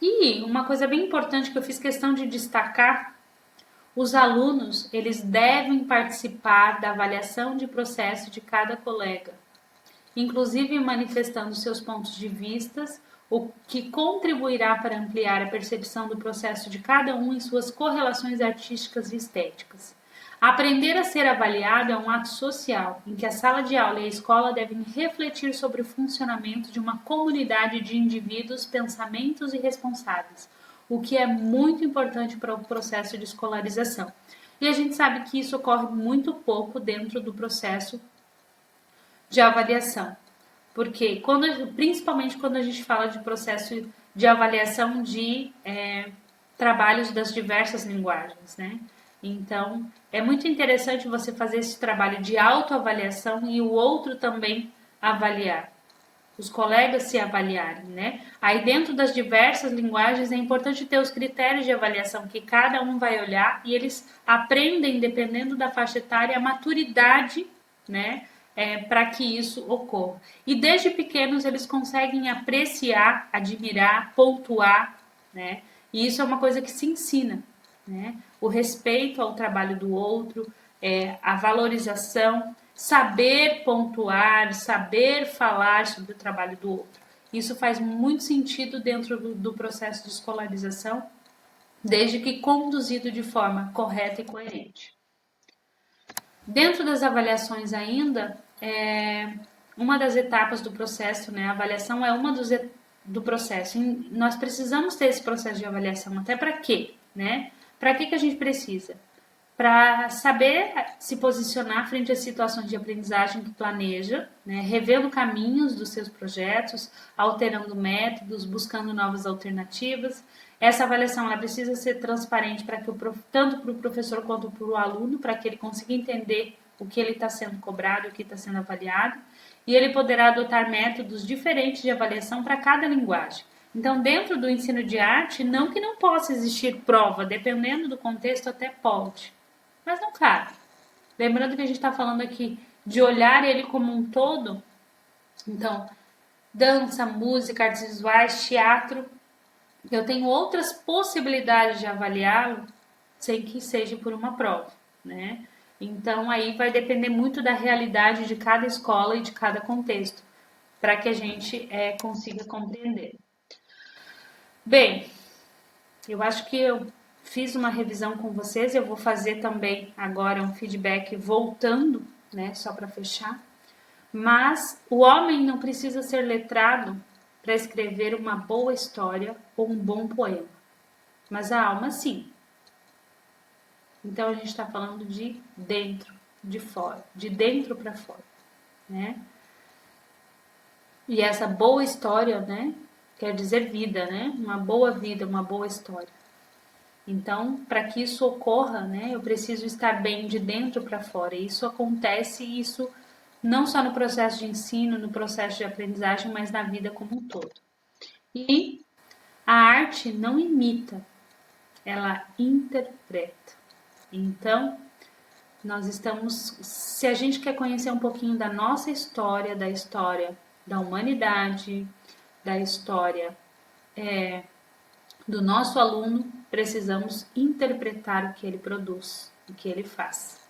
Speaker 1: E uma coisa bem importante que eu fiz questão de destacar, os alunos, eles devem participar da avaliação de processo de cada colega, inclusive manifestando seus pontos de vistas, o que contribuirá para ampliar a percepção do processo de cada um em suas correlações artísticas e estéticas. Aprender a ser avaliado é um ato social, em que a sala de aula e a escola devem refletir sobre o funcionamento de uma comunidade de indivíduos, pensamentos e responsáveis, o que é muito importante para o processo de escolarização. E a gente sabe que isso ocorre muito pouco dentro do processo de avaliação. Porque, principalmente quando a gente fala de processo de avaliação de trabalhos das diversas linguagens, né? Então, é muito interessante você fazer esse trabalho de autoavaliação e o outro também avaliar. Os colegas se avaliarem, né? Aí dentro das diversas linguagens é importante ter os critérios de avaliação que cada um vai olhar e eles aprendem, dependendo da faixa etária, a maturidade, né? Para que isso ocorra. E desde pequenos eles conseguem apreciar, admirar, pontuar, né? E isso é uma coisa que se ensina, né? O respeito ao trabalho do outro, a valorização, saber pontuar, saber falar sobre o trabalho do outro. Isso faz muito sentido dentro do processo de escolarização, desde que conduzido de forma correta e coerente. Dentro das avaliações ainda, uma das etapas do processo, né, a avaliação é uma do processo. E nós precisamos ter esse processo de avaliação, até para quê? Né? Para que a gente precisa? Para saber se posicionar frente às situações de aprendizagem que planeja, né, revendo caminhos dos seus projetos, alterando métodos, buscando novas alternativas. Essa avaliação ela precisa ser transparente para que tanto para o professor quanto para o aluno, para que ele consiga entender o que ele está sendo cobrado, o que está sendo avaliado, e ele poderá adotar métodos diferentes de avaliação para cada linguagem. Então, dentro do ensino de arte, não que não possa existir prova, dependendo do contexto até pode, mas não cabe. Lembrando que a gente está falando aqui de olhar ele como um todo, então, dança, música, artes visuais, teatro, eu tenho outras possibilidades de avaliá-lo sem que seja por uma prova, né? Então, aí vai depender muito da realidade de cada escola e de cada contexto, para que a gente consiga compreender. Bem, eu acho que eu fiz uma revisão com vocês, eu vou fazer também agora um feedback voltando, né, só para fechar. Mas o homem não precisa ser letrado para escrever uma boa história ou um bom poema, mas a alma sim. Então a gente está falando de dentro, de fora, de dentro para fora, né? E essa boa história, né, quer dizer vida, né? Uma boa vida, uma boa história. Então, para que isso ocorra, né, eu preciso estar bem de dentro para fora. E isso acontece, isso não só no processo de ensino, no processo de aprendizagem, mas na vida como um todo. E a arte não imita, ela interpreta. Então, Nós estamos, se a gente quer conhecer um pouquinho da nossa história, da história da humanidade, da história do nosso aluno, precisamos interpretar o que ele produz, o que ele faz.